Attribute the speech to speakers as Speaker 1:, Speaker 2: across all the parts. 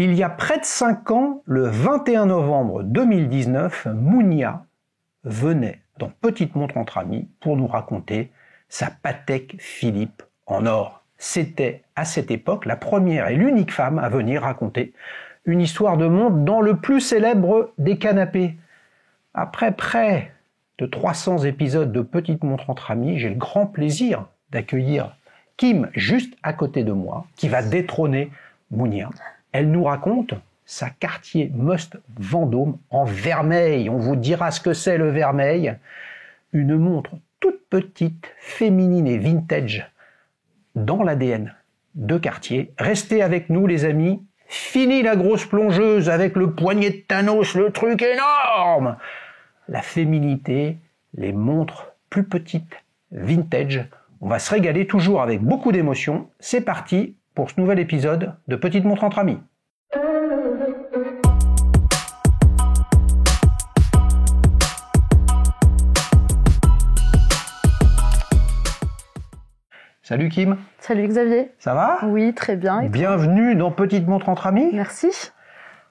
Speaker 1: Il y a près de 5 ans, le 21 novembre 2019, Mounia venait dans Petite Montre entre amis pour nous raconter sa Patek Philippe en or. C'était à cette époque la première et l'unique femme à venir raconter une histoire de montre dans le plus célèbre des canapés. Après près de 300 épisodes de Petite Montre entre amis, j'ai le grand plaisir d'accueillir Kim juste à côté de moi, qui va détrôner Mounia. Elle nous raconte sa Cartier Must Vendôme en vermeil. On vous dira ce que c'est le vermeil. Une montre toute petite, féminine et vintage dans l'ADN de Cartier. Restez avec nous les amis. Fini la grosse plongeuse avec le poignet de Thanos, le truc énorme. La féminité, les montres plus petites, vintage. On va se régaler toujours avec beaucoup d'émotion. C'est parti pour ce nouvel épisode de Petite Montre entre amis. Salut Kim.
Speaker 2: Salut Xavier.
Speaker 1: Ça va ?
Speaker 2: Oui, très bien.
Speaker 1: Bienvenue dans Petite Montre entre amis.
Speaker 2: Merci.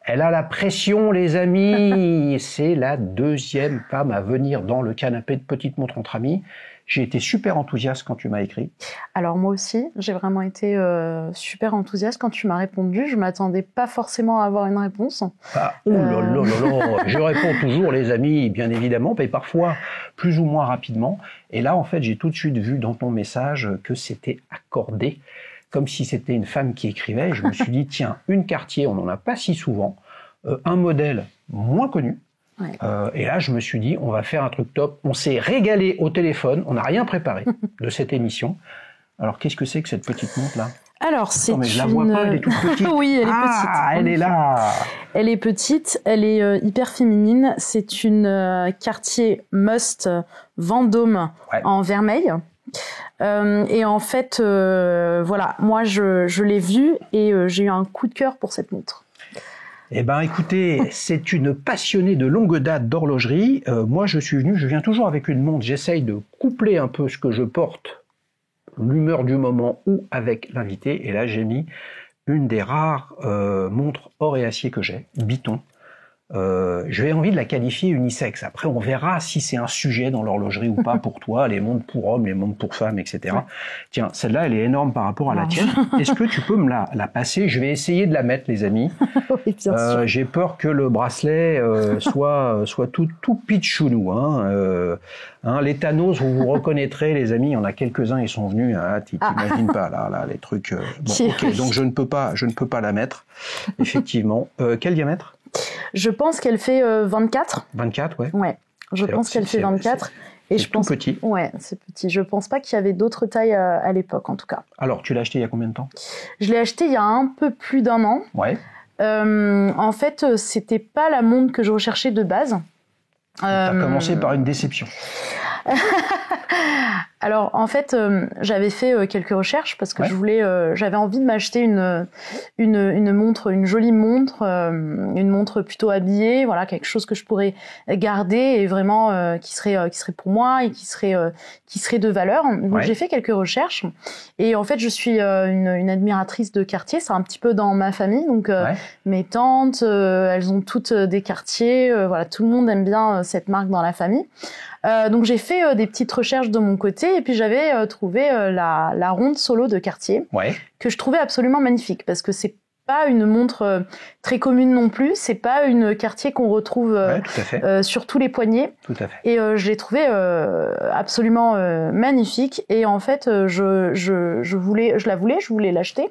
Speaker 1: Elle a la pression, les amis. C'est la deuxième femme à venir dans le canapé de Petite Montre entre amis. J'ai été super enthousiaste quand tu m'as écrit.
Speaker 2: Alors moi aussi, j'ai vraiment été super enthousiaste quand tu m'as répondu. Je m'attendais pas forcément à avoir une réponse.
Speaker 1: Ah, je réponds toujours, les amis, bien évidemment, mais parfois plus ou moins rapidement. Et là, en fait, j'ai tout de suite vu dans ton message que c'était accordé, comme si c'était une femme qui écrivait. Je me suis dit, tiens, une Cartier, on n'en a pas si souvent, un modèle moins connu.
Speaker 2: Ouais.
Speaker 1: Et là, je me suis dit, on va faire un truc top. On s'est régalé au téléphone, on n'a rien préparé de cette émission. Alors, qu'est-ce que c'est que cette petite montre-là ?
Speaker 2: Alors, c'est
Speaker 1: mais je la vois pas, elle est toute petite.
Speaker 2: Oui, elle est petite.
Speaker 1: Ah, elle est là.
Speaker 2: Elle est petite, elle est hyper féminine. C'est une Cartier Must Vendôme en vermeil. Et en fait, voilà, moi, je l'ai vue et j'ai eu un coup de cœur pour cette montre.
Speaker 1: Eh ben, écoutez, c'est une passionnée de longue date d'horlogerie. Moi, je viens toujours avec une montre. J'essaye de coupler un peu ce que je porte, l'humeur du moment ou avec l'invité. Et là, j'ai mis une des rares montres or et acier que j'ai, Biton. J'ai envie de la qualifier unisexe. Après, on verra si c'est un sujet dans l'horlogerie ou pas pour toi, les montres pour hommes, les montres pour femmes, etc. Ouais. Tiens, celle-là, elle est énorme par rapport à la tienne. Est-ce que tu peux me la passer ? Je vais essayer de la mettre, les amis.
Speaker 2: Oui, bien sûr.
Speaker 1: J'ai peur que le bracelet soit tout pitchounou. Les Thanos, vous reconnaîtrez, les amis. Il y en a quelques-uns, ils sont venus. T'imagines pas, là, les trucs. Bon, ok, donc je ne peux pas la mettre. Effectivement. Quel diamètre ?
Speaker 2: Je pense qu'elle fait 24.
Speaker 1: 24, ouais.
Speaker 2: Ouais, je pense qu'elle fait 24. Et je pense
Speaker 1: tout petit.
Speaker 2: Ouais, c'est petit. Je pense pas qu'il y avait d'autres tailles à l'époque, en tout cas. Alors,
Speaker 1: tu l'as acheté il y a combien de temps ?
Speaker 2: Je l'ai acheté il y a un peu plus d'1 an.
Speaker 1: Ouais.
Speaker 2: En fait, c'était pas la montre que je recherchais de base.
Speaker 1: T'as commencé par une déception.
Speaker 2: Alors en fait, j'avais fait quelques recherches parce que j'avais envie de m'acheter une montre, une jolie montre, une montre plutôt habillée, voilà, quelque chose que je pourrais garder et vraiment qui serait pour moi et qui serait de valeur. Donc j'ai fait quelques recherches et en fait je suis une admiratrice de Cartier, c'est un petit peu dans ma famille, donc mes tantes, elles ont toutes des Cartier, voilà, tout le monde aime bien cette marque dans la famille. Donc j'ai fait des petites recherches de mon côté et puis j'avais trouvé la ronde solo de Cartier que je trouvais absolument magnifique parce que c'est pas une montre très commune non plus, c'est pas une Cartier qu'on retrouve sur tous les poignets.
Speaker 1: Tout à fait.
Speaker 2: Et je l'ai trouvée absolument magnifique et en fait je voulais l'acheter,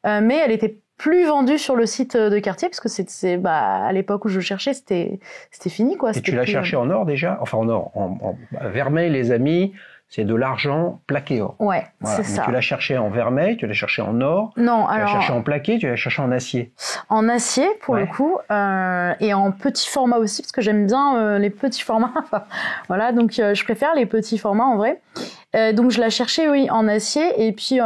Speaker 2: mais elle était plus vendue sur le site de Cartier parce que à l'époque où je cherchais c'était fini quoi.
Speaker 1: Et tu l'as cherché en or déjà, enfin en or, en vermeil les amis, c'est de l'argent plaqué or.
Speaker 2: Ouais,
Speaker 1: voilà.
Speaker 2: C'est ça.
Speaker 1: Tu l'as cherché en vermeil, tu l'as cherché en or.
Speaker 2: Non,
Speaker 1: tu l'as cherché en plaqué, tu l'as cherché en acier.
Speaker 2: En acier pour le coup et en petit format aussi parce que j'aime bien les petits formats. Voilà, donc je préfère les petits formats en vrai. Donc je la cherchais en acier et puis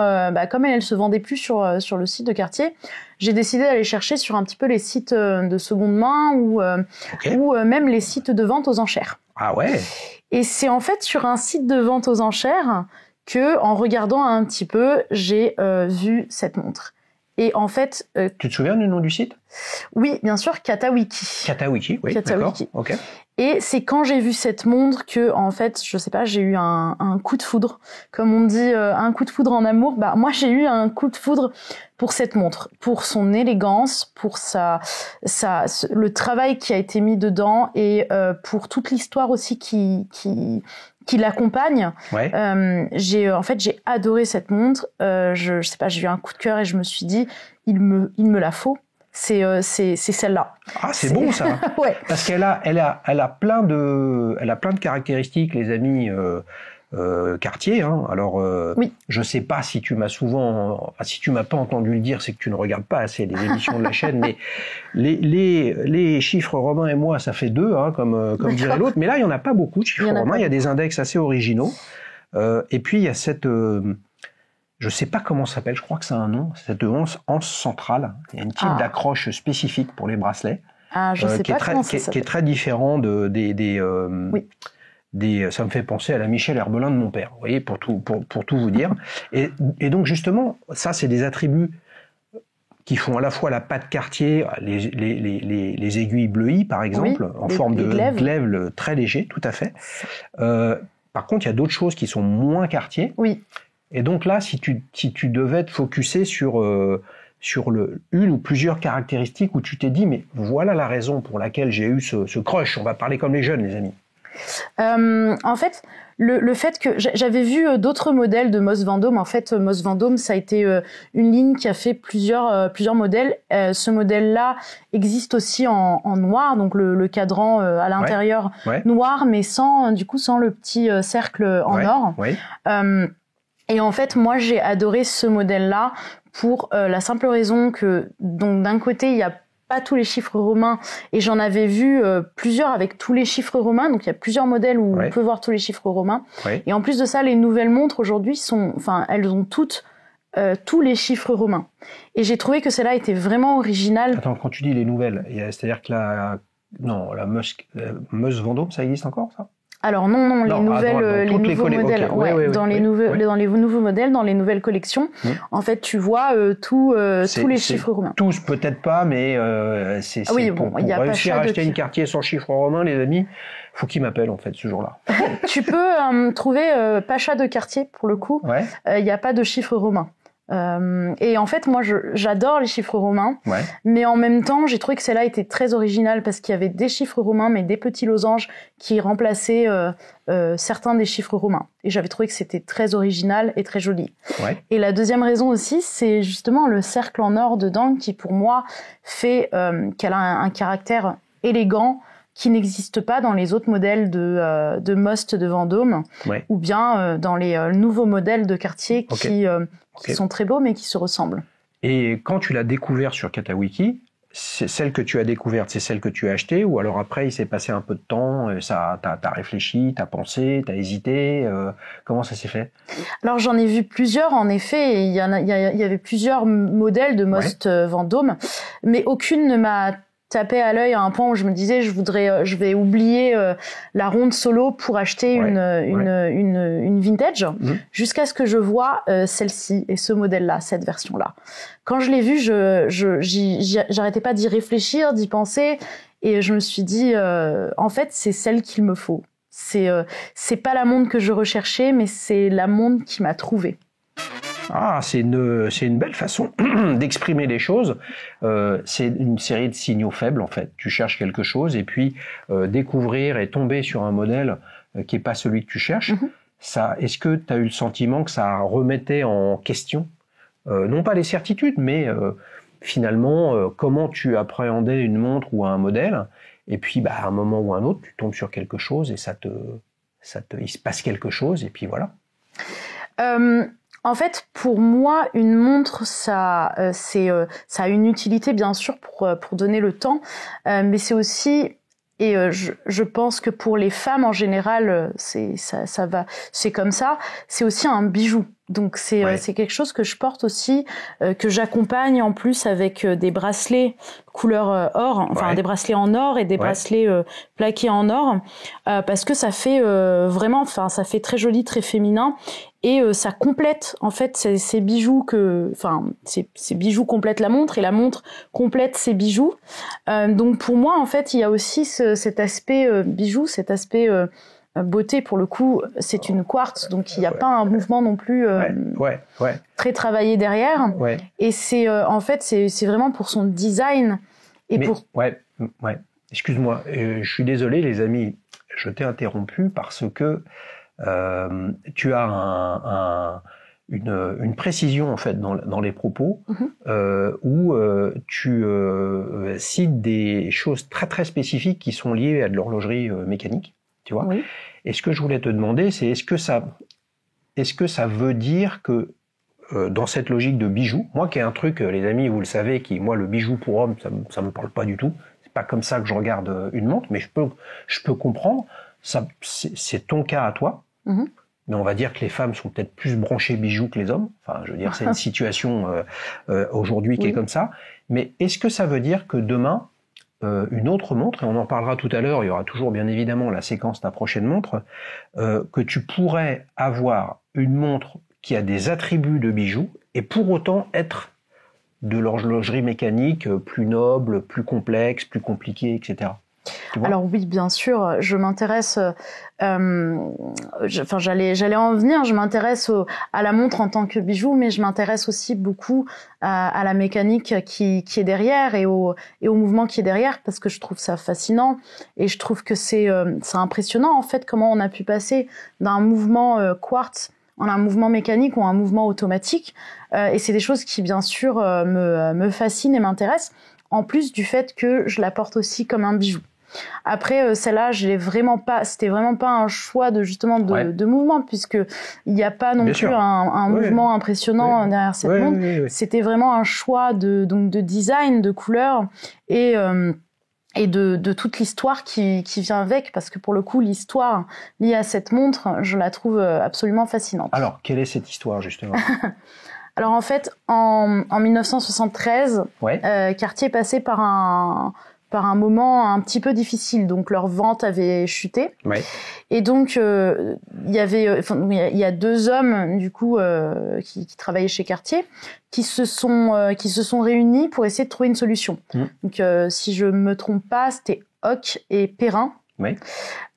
Speaker 2: comme elle se vendait plus sur le site de Cartier, j'ai décidé d'aller chercher sur un petit peu les sites de seconde main ou même les sites de vente aux enchères.
Speaker 1: Ah ouais.
Speaker 2: Et c'est en fait sur un site de vente aux enchères que, en regardant un petit peu, j'ai vu cette montre. Et en fait,
Speaker 1: tu te souviens du nom du site?
Speaker 2: Oui, bien sûr, Katawiki.
Speaker 1: Katawiki, oui,
Speaker 2: Katawiki.
Speaker 1: D'accord. Ok.
Speaker 2: Et c'est quand j'ai vu cette montre que, en fait, je sais pas, j'ai eu un coup de foudre. Comme on dit, un coup de foudre en amour. Bah, moi, j'ai eu un coup de foudre pour cette montre, pour son élégance, pour le travail qui a été mis dedans et pour toute l'histoire aussi qui l'accompagne.
Speaker 1: Ouais.
Speaker 2: J'ai adoré cette montre. Je sais pas, j'ai eu un coup de cœur et je me suis dit, il me la faut. C'est celle-là.
Speaker 1: Ah, c'est bon ça.
Speaker 2: Ouais.
Speaker 1: Parce qu'elle a plein de caractéristiques, les amis Cartier. Hein. Alors,
Speaker 2: oui.
Speaker 1: Je sais pas si tu m'as pas entendu le dire, c'est que tu ne regardes pas assez les émissions de la chaîne. Mais les chiffres romains et moi, ça fait 2, hein, comme dirait l'autre. Mais là, il y en a pas beaucoup de chiffres romains. Il y a des index assez originaux. Et puis il y a cette je sais pas comment ça s'appelle, je crois que c'est un nom, cette anse centrale. Il y a un type d'accroche spécifique pour les bracelets.
Speaker 2: Ah, je sais pas comment ça s'appelle.
Speaker 1: Qui est très différent
Speaker 2: oui.
Speaker 1: Ça me fait penser à la Michel Herbelin de mon père, vous voyez, pour tout vous dire. Et donc justement, ça c'est des attributs qui font à la fois la patte Cartier, les aiguilles bleuies par exemple, en forme de glaive très léger, tout à fait. Par contre, il y a d'autres choses qui sont moins Cartier.
Speaker 2: Oui.
Speaker 1: Et donc là, si tu devais te focuser sur une ou plusieurs caractéristiques où tu t'es dit, mais voilà la raison pour laquelle j'ai eu ce crush. On va parler comme les jeunes, les amis.
Speaker 2: En fait, le fait que j'avais vu d'autres modèles de Moss Vendôme. En fait, Moss Vendôme, ça a été une ligne qui a fait plusieurs modèles. Ce modèle-là existe aussi en noir, donc le cadran à l'intérieur noir, mais sans le petit cercle en or.
Speaker 1: Ouais.
Speaker 2: Et en fait, moi, j'ai adoré ce modèle-là pour la simple raison que, donc, d'un côté, il y a pas tous les chiffres romains, et j'en avais vu plusieurs avec tous les chiffres romains, donc il y a plusieurs modèles où on peut voir tous les chiffres romains. Ouais. Et en plus de ça, les nouvelles montres aujourd'hui elles ont toutes tous les chiffres romains. Et j'ai trouvé que celle-là était vraiment originale.
Speaker 1: Attends, quand tu dis les nouvelles, c'est-à-dire que la Moss Vendôme, ça existe encore, ça?
Speaker 2: Alors non, les nouvelles, les nouveaux modèles, dans les nouveaux modèles, dans les nouvelles collections, en fait, tu vois tous les chiffres romains.
Speaker 1: Tous peut-être pas, mais pour réussir à acheter une Cartier sans chiffre romain, les amis, faut qu'ils m'appellent en fait ce jour-là.
Speaker 2: Tu peux trouver Pacha de Cartier pour le coup. Il y a pas de chiffre romain. Et en fait, moi, j'adore les chiffres romains, mais en même temps, j'ai trouvé que celle-là était très originale parce qu'il y avait des chiffres romains, mais des petits losanges qui remplaçaient certains des chiffres romains. Et j'avais trouvé que c'était très original et très joli. Et la deuxième raison aussi, c'est justement le cercle en or dedans qui, pour moi, fait qu'elle a un caractère élégant qui n'existe pas dans les autres modèles de Most de Vendôme, ou bien dans les nouveaux modèles de Cartier qui sont très beaux mais qui se ressemblent.
Speaker 1: Et quand tu l'as découvert sur Katawiki, c'est celle que tu as découverte, c'est celle que tu as achetée, ou alors après il s'est passé un peu de temps, t'as réfléchi, t'as pensé, t'as hésité, comment ça s'est fait?
Speaker 2: Alors j'en ai vu plusieurs en effet, et il y avait plusieurs modèles de Most Vendôme, mais aucune ne m'a tapé à l'œil à un point où je me disais je vais oublier la ronde solo pour acheter une vintage, jusqu'à ce que je vois celle-ci et ce modèle-là, cette version-là. Quand je l'ai vue, j'arrêtais pas d'y réfléchir, d'y penser, et je me suis dit en fait c'est celle qu'il me faut. C'est pas la montre que je recherchais, mais c'est la montre qui m'a trouvée.
Speaker 1: Ah, c'est une belle façon d'exprimer les choses. C'est une série de signaux faibles en fait. Tu cherches quelque chose et puis découvrir et tomber sur un modèle qui est pas celui que tu cherches. Est-ce que tu as eu le sentiment que ça remettait en question, non pas les certitudes, mais finalement comment tu appréhendais une montre ou un modèle? Et puis à un moment ou un autre, tu tombes sur quelque chose et il se passe quelque chose et puis voilà.
Speaker 2: En fait, pour moi, une montre, ça a une utilité bien sûr pour donner le temps, mais c'est aussi, et je pense que pour les femmes en général, c'est comme ça. C'est aussi un bijou. Donc c'est quelque chose que je porte aussi, que j'accompagne en plus avec des bracelets couleur or, des bracelets en or et des bracelets plaqués en or, parce que ça fait ça fait très joli, très féminin, et ça complète en fait ces bijoux ces bijoux complètent la montre et la montre complète ces bijoux. Donc pour moi en fait il y a aussi cet aspect bijoux, cet aspect beauté. Pour le coup c'est une quartz, donc il n'y a pas un mouvement non plus très travaillé derrière. Et c'est en fait c'est vraiment pour son design et
Speaker 1: Excuse-moi, je suis désolé les amis, je t'ai interrompu parce que tu as une précision en fait dans les propos où tu cites des choses très très spécifiques qui sont liées à de l'horlogerie mécanique, tu vois.
Speaker 2: Oui.
Speaker 1: Et ce que je voulais te demander, c'est est-ce que ça veut dire que dans cette logique de bijoux, moi qui ai un truc, les amis, vous le savez, moi le bijou pour homme, ça me parle pas du tout. C'est pas comme ça que je regarde une montre, mais je peux comprendre. Ça, c'est ton cas à toi. Mais on va dire que les femmes sont peut-être plus branchées bijoux que les hommes. Enfin, je veux dire, c'est une situation aujourd'hui qui est comme ça. Mais est-ce que ça veut dire que demain, une autre montre, et on en parlera tout à l'heure, il y aura toujours bien évidemment la séquence de ta prochaine montre, que tu pourrais avoir une montre qui a des attributs de bijoux et pour autant être de l'horlogerie mécanique plus noble, plus complexe, plus compliquée, etc.
Speaker 2: Alors oui, bien sûr, je m'intéresse, j'allais en venir, je m'intéresse à la montre en tant que bijou, mais je m'intéresse aussi beaucoup à la mécanique qui est derrière et au mouvement qui est derrière, parce que je trouve ça fascinant et je trouve que c'est impressionnant en fait comment on a pu passer d'un mouvement quartz en un mouvement mécanique ou un mouvement automatique, et c'est des choses qui bien sûr me fascinent et m'intéressent, en plus du fait que je la porte aussi comme un bijou. Après celle-là, c'était vraiment pas un choix de mouvement, puisque il n'y a pas non plus un mouvement impressionnant derrière cette montre. C'était vraiment un choix de design, de couleur et de toute l'histoire qui vient avec, parce que pour le coup l'histoire liée à cette montre, je la trouve absolument fascinante.
Speaker 1: Alors quelle est cette histoire justement?
Speaker 2: Alors en fait en 1973, Cartier passait par un moment un petit peu difficile, donc leur vente avait chuté. Et donc il y a deux hommes du coup qui travaillaient chez Cartier qui se sont réunis pour essayer de trouver une solution. Donc si je me trompe pas, c'était Hoc et Perrin.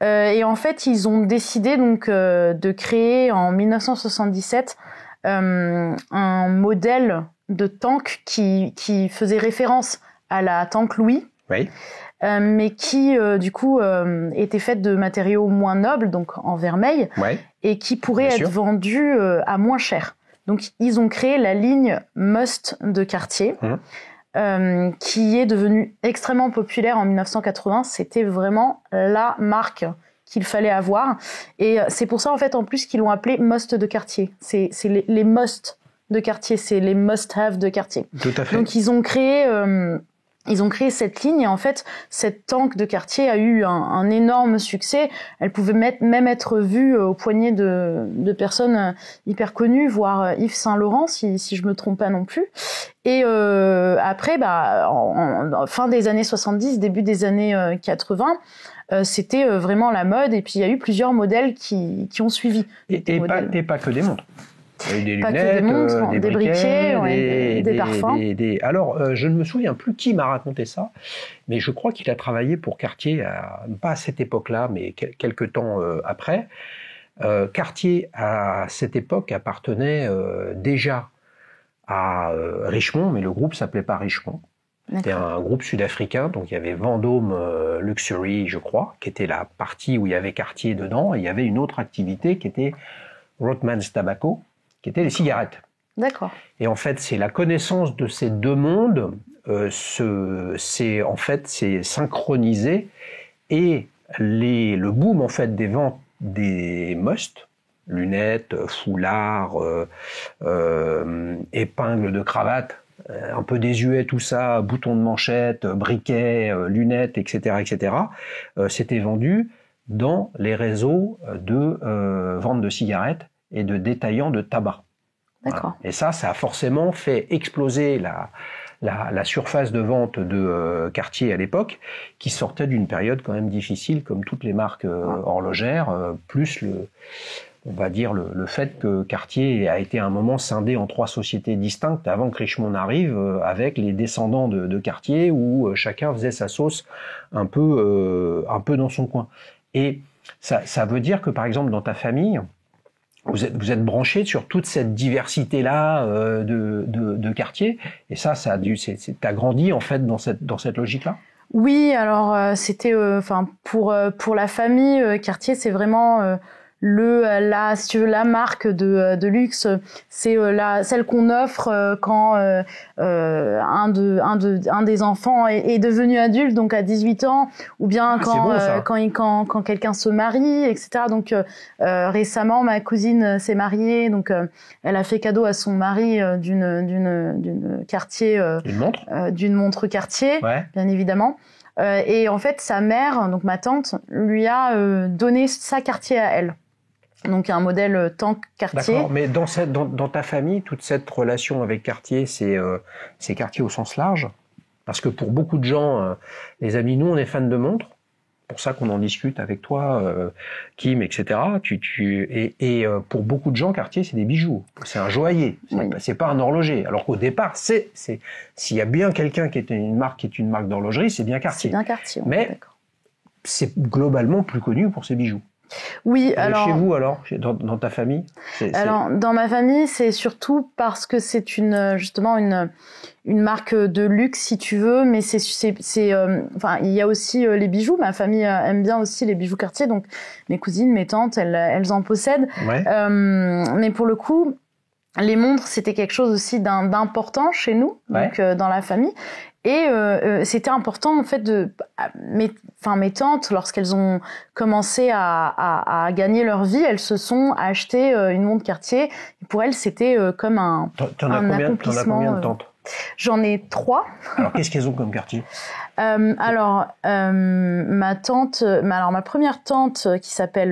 Speaker 2: Et en fait ils ont décidé donc de créer en 1977 un modèle de tank qui faisait référence à la tank Louis. Mais qui du coup était faite de matériaux moins nobles, donc en vermeil, et qui pourrait être vendu à moins cher. Donc ils ont créé la ligne Must de Cartier, qui est devenue extrêmement populaire en 1980. C'était vraiment la marque qu'il fallait avoir, et c'est pour ça en fait en plus qu'ils l'ont appelé Must de Cartier. C'est les Must de Cartier, c'est les Must-have de Cartier.
Speaker 1: Tout à fait.
Speaker 2: Donc ils ont créé cette ligne, et en fait, cette tank de Cartier a eu un énorme succès. Elle pouvait même être vue au poignet de personnes hyper connues, voire Yves Saint Laurent, si je me trompe pas non plus. Et après, en fin des années 70, début des années 80, c'était vraiment la mode. Et puis il y a eu plusieurs modèles qui ont suivi.
Speaker 1: Et pas que des montres. Il y a eu des lunettes,
Speaker 2: des montres, des briquets, des parfums.
Speaker 1: Alors, je ne me souviens plus qui m'a raconté ça, mais je crois qu'il a travaillé pour Cartier, pas à cette époque-là, mais quelques temps après. Cartier, à cette époque, appartenait déjà à Richemont, mais le groupe s'appelait pas Richemont. C'était un groupe sud-africain, donc il y avait Vendôme Luxury, je crois, qui était la partie où il y avait Cartier dedans, et il y avait une autre activité qui était Rothmans Tobacco, qui étaient les cigarettes.
Speaker 2: D'accord.
Speaker 1: Et en fait, c'est la connaissance de ces deux mondes, c'est synchronisé, et le boom en fait des ventes des must, lunettes, foulards, épingles de cravate, un peu désuet tout ça, boutons de manchette, briquets, lunettes, etc., c'était vendu dans les réseaux de vente de cigarettes et de détaillants de tabac.
Speaker 2: D'accord.
Speaker 1: Voilà. Et ça a forcément fait exploser la surface de vente de Cartier à l'époque, qui sortait d'une période quand même difficile, comme toutes les marques horlogères, plus on va dire le fait que Cartier a été à un moment scindé en 3 sociétés distinctes avant que Richemont n'arrive, avec les descendants de Cartier, où chacun faisait sa sauce un peu dans son coin. Et ça veut dire que, par exemple, dans ta famille, vous êtes branché sur toute cette diversité-là de Cartier, et ça t'as grandi en fait dans cette logique-là?
Speaker 2: Oui, alors c'était, pour la famille, Cartier, c'est vraiment si tu veux, la marque de luxe, c'est celle qu'on offre quand un des enfants est devenu adulte, donc à 18 ans, ou bien quand quelqu'un se marie, etc. Donc récemment, ma cousine s'est mariée, donc elle a fait cadeau à son mari d'une Cartier, d'une montre Cartier,
Speaker 1: ouais.
Speaker 2: Bien évidemment. Et en fait, sa mère, donc ma tante, lui a donné sa Cartier à elle. Donc un modèle tank Cartier.
Speaker 1: D'accord, mais dans ta famille, toute cette relation avec Cartier, c'est Cartier au sens large? Parce que pour beaucoup de gens, les amis, nous on est fans de montres, pour ça qu'on en discute avec toi, Kim, etc. Pour beaucoup de gens, Cartier c'est des bijoux, c'est un joaillier, c'est pas un horloger. Alors qu'au départ, s'il y a bien quelqu'un qui est une marque d'horlogerie, c'est bien Cartier.
Speaker 2: C'est bien Cartier.
Speaker 1: Mais c'est globalement plus connu pour ses bijoux.
Speaker 2: Oui, alors.
Speaker 1: Chez vous, alors, dans ta famille?
Speaker 2: Alors, dans ma famille, c'est surtout parce que c'est justement une marque de luxe, si tu veux, mais il y a aussi les bijoux. Ma famille aime bien aussi les bijoux Cartier, donc mes cousines, mes tantes, elles en possèdent.
Speaker 1: Ouais.
Speaker 2: Mais pour le coup, les montres, c'était quelque chose aussi d'important chez nous, donc dans la famille. Et c'était important en fait mes tantes, lorsqu'elles ont commencé à gagner leur vie, elles se sont achetées une montre Cartier. Et pour elles, c'était comme un accomplissement.
Speaker 1: T'en as combien de tantes?
Speaker 2: J'en ai 3.
Speaker 1: Alors qu'est-ce qu'elles ont comme Cartier?
Speaker 2: Ma première tante qui s'appelle,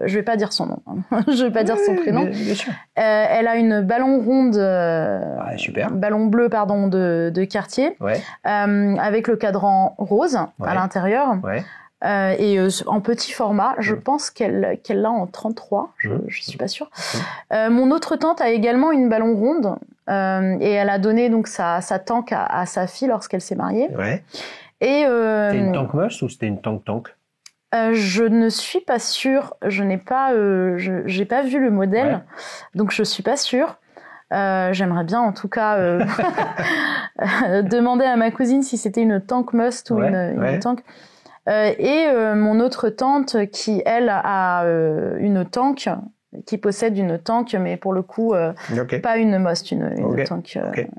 Speaker 2: je vais pas dire son nom, je vais pas dire son prénom.
Speaker 1: Bien sûr.
Speaker 2: Elle a une ballon ronde,
Speaker 1: super.
Speaker 2: Ballon bleu pardon de Cartier, avec le cadran rose à l'intérieur.
Speaker 1: Ouais.
Speaker 2: Et en petit format, je pense qu'elle l'a en 33, je suis pas sûre. Mon autre tante a également une ballon ronde, et elle a donné donc sa tank à sa fille lorsqu'elle s'est mariée.
Speaker 1: Ouais.
Speaker 2: Et
Speaker 1: c'était une tank must ou c'était une tank?
Speaker 2: Je ne suis pas sûre, j'ai pas vu le modèle, donc je suis pas sûre. J'aimerais bien en tout cas demander à ma cousine si c'était une tank must ou une tank. Mon autre tante qui elle a une tank, qui possède une tank, mais pour le coup pas une must, une tank.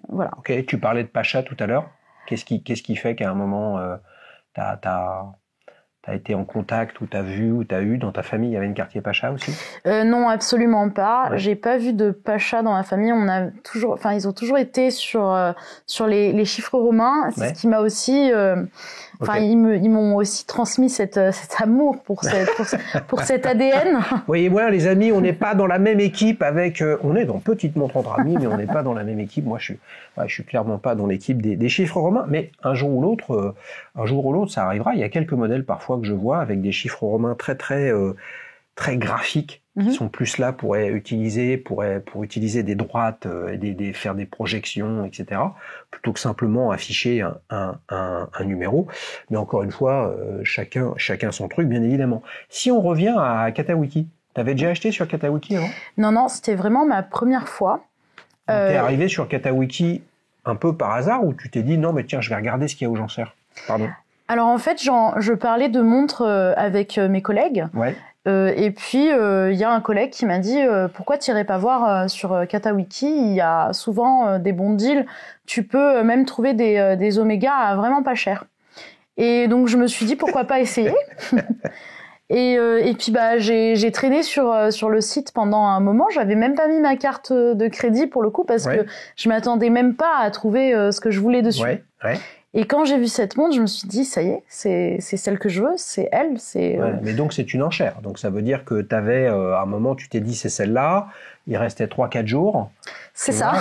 Speaker 2: Voilà.
Speaker 1: Ok, tu parlais de Pacha tout à l'heure. Qu'est-ce qui fait qu'à un moment t'as été en contact, ou t'as vu, ou t'as eu dans ta famille, il y avait une Cartier Pacha aussi?
Speaker 2: Non, absolument pas. J'ai pas vu de Pacha dans ma famille. Ils ont toujours été sur les chiffres romains. C'est ce qui m'a aussi, ils m'ont aussi transmis cet amour pour cet ADN.
Speaker 1: Voyez, voilà, les amis, on n'est pas dans la même équipe on est dans Petite Montre entre amis, mais on n'est pas dans la même équipe. Moi, je suis clairement pas dans l'équipe des chiffres romains, mais un jour ou l'autre, ça arrivera. Il y a quelques modèles parfois que je vois avec des chiffres romains très très très graphiques, qui sont plus là pour utiliser des droites, faire des projections, etc., plutôt que simplement afficher un numéro. Mais encore une fois, chacun son truc, bien évidemment. Si on revient à Katawiki, t'avais déjà acheté sur Katawiki avant?
Speaker 2: Non, c'était vraiment ma première fois.
Speaker 1: T'es arrivé sur Katawiki un peu par hasard, ou tu t'es dit non mais tiens, je vais regarder ce qu'il y a aux enchères? Pardon.
Speaker 2: Alors en fait, je parlais de montres avec mes collègues.
Speaker 1: Ouais.
Speaker 2: Et puis il y a un collègue qui m'a dit pourquoi t'irais pas voir sur Katawiki, il y a souvent des bons deals, tu peux même trouver des Omega à vraiment pas cher. Et donc je me suis dit pourquoi pas essayer. Et puis j'ai traîné sur le site pendant un moment. J'avais même pas mis ma carte de crédit pour le coup, parce que je m'attendais même pas à trouver ce que je voulais dessus.
Speaker 1: Ouais.
Speaker 2: Et quand j'ai vu cette montre, je me suis dit, ça y est, c'est celle que je veux, c'est elle.
Speaker 1: Mais donc c'est une enchère. Donc ça veut dire que t'avais, à un moment, tu t'es dit, c'est celle-là. Il restait 3-4 jours.
Speaker 2: C'est ça.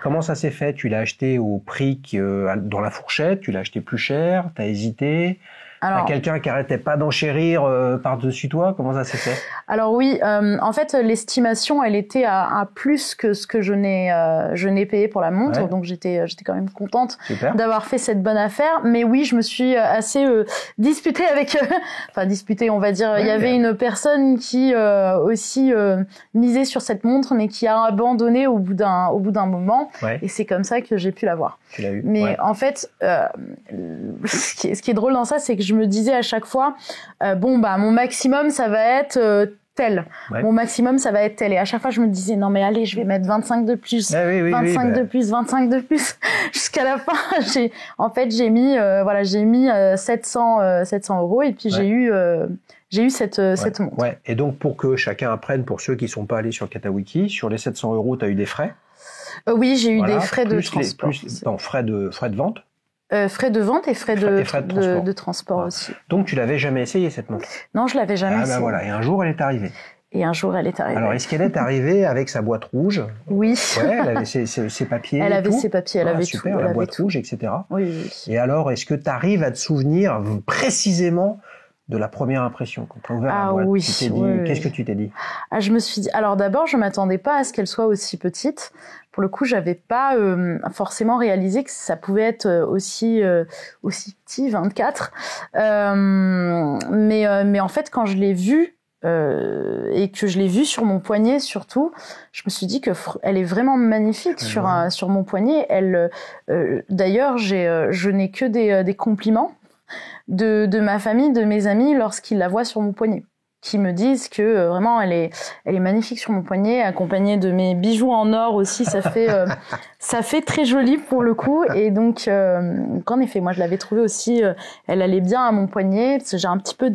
Speaker 1: Comment ça s'est fait? Tu l'as acheté au prix dans la fourchette? Tu l'as acheté plus cher? T'as hésité? Alors, quelqu'un qui arrêtait pas d'enchérir par-dessus toi, comment ça s'est fait?
Speaker 2: Alors oui, en fait, l'estimation, elle était à plus que ce que je n'ai payé pour la montre, donc j'étais quand même contente d'avoir fait cette bonne affaire. Mais oui, je me suis assez disputée avec, enfin disputée, on va dire. Il y avait une personne qui aussi misait sur cette montre, mais qui a abandonné au bout d'un moment. Et c'est comme ça que j'ai pu l'avoir.
Speaker 1: Tu l'as eu.
Speaker 2: Mais en fait, ce qui est drôle dans ça, c'est que je me disais à chaque fois, mon maximum, ça va être tel. Mon maximum, ça va être tel. Et à chaque fois, je me disais, non, mais allez, je vais mettre 25 de plus, 25 de plus, 25 de plus. Jusqu'à la fin, j'ai mis 700 € et puis j'ai eu cette montre.
Speaker 1: Ouais. Et donc, pour que chacun apprenne, pour ceux qui sont pas allés sur Katawiki, sur les 700 €, tu as eu des frais?
Speaker 2: Oui, j'ai eu des frais de transport.
Speaker 1: Frais de vente?
Speaker 2: Frais de vente et frais de transport aussi.
Speaker 1: Donc tu l'avais jamais essayé cette montre?
Speaker 2: Non, je l'avais jamais essayé.
Speaker 1: Voilà. Et un jour elle est arrivée.
Speaker 2: Alors
Speaker 1: est-ce qu'elle est arrivée avec sa boîte rouge?
Speaker 2: Oui.
Speaker 1: Ouais, elle avait ses papiers.
Speaker 2: Elle avait ses papiers, elle avait
Speaker 1: super,
Speaker 2: tout.
Speaker 1: La boîte rouge, etc.
Speaker 2: Oui.
Speaker 1: Et alors, est-ce que tu arrives à te souvenir précisément de la première impression quand tu as ouvert la boîte?
Speaker 2: Oui.
Speaker 1: Qu'est-ce que tu t'es dit?
Speaker 2: Je me suis dit. Alors d'abord, je m'attendais pas à ce qu'elle soit aussi petite. Pour le coup, j'avais pas forcément réalisé que ça pouvait être aussi petit, 24. Mais en fait, quand je l'ai vue et que je l'ai vue sur mon poignet surtout, je me suis dit que elle est vraiment magnifique sur mon poignet. D'ailleurs, je n'ai que des compliments de ma famille, de mes amis lorsqu'ils la voient sur mon poignet, qui me disent que vraiment elle est magnifique sur mon poignet, accompagnée de mes bijoux en or aussi. Ça fait très joli pour le coup. Et donc en effet, moi je l'avais trouvée aussi, elle allait bien à mon poignet parce que j'ai un petit peu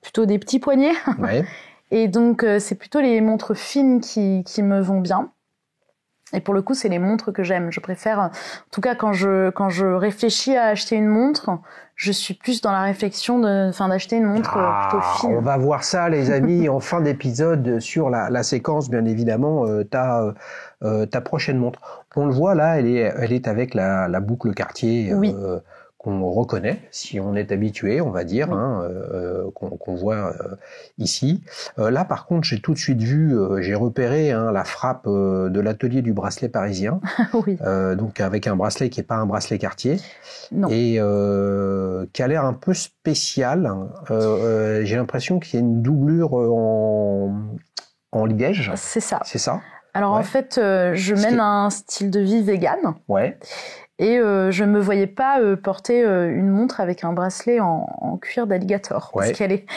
Speaker 2: plutôt des petits poignets.
Speaker 1: Ouais.
Speaker 2: Et donc c'est plutôt les montres fines qui me vont bien. Et pour le coup, c'est les montres que j'aime. Je préfère, en tout cas, quand je réfléchis à acheter une montre, je suis plus dans la réflexion d'acheter une montre plutôt fine.
Speaker 1: On va voir ça, les amis, en fin d'épisode sur la séquence, bien évidemment, ta prochaine montre. On le voit là, elle est avec la boucle Cartier.
Speaker 2: Oui.
Speaker 1: Qu'on reconnaît, si on est habitué, on va dire, qu'on voit ici. Là, par contre, j'ai tout de suite vu, j'ai repéré la frappe de l'atelier du bracelet parisien.
Speaker 2: Oui.
Speaker 1: Donc avec un bracelet qui est pas un bracelet Cartier.
Speaker 2: Non.
Speaker 1: Et qui a l'air un peu spécial. J'ai l'impression qu'il y a une doublure en liège.
Speaker 2: C'est ça.
Speaker 1: C'est ça.
Speaker 2: Alors en fait, je mène un style de vie vegan.
Speaker 1: Ouais.
Speaker 2: Et je me voyais pas porter une montre avec un bracelet en cuir d'alligator, parce qu'elle est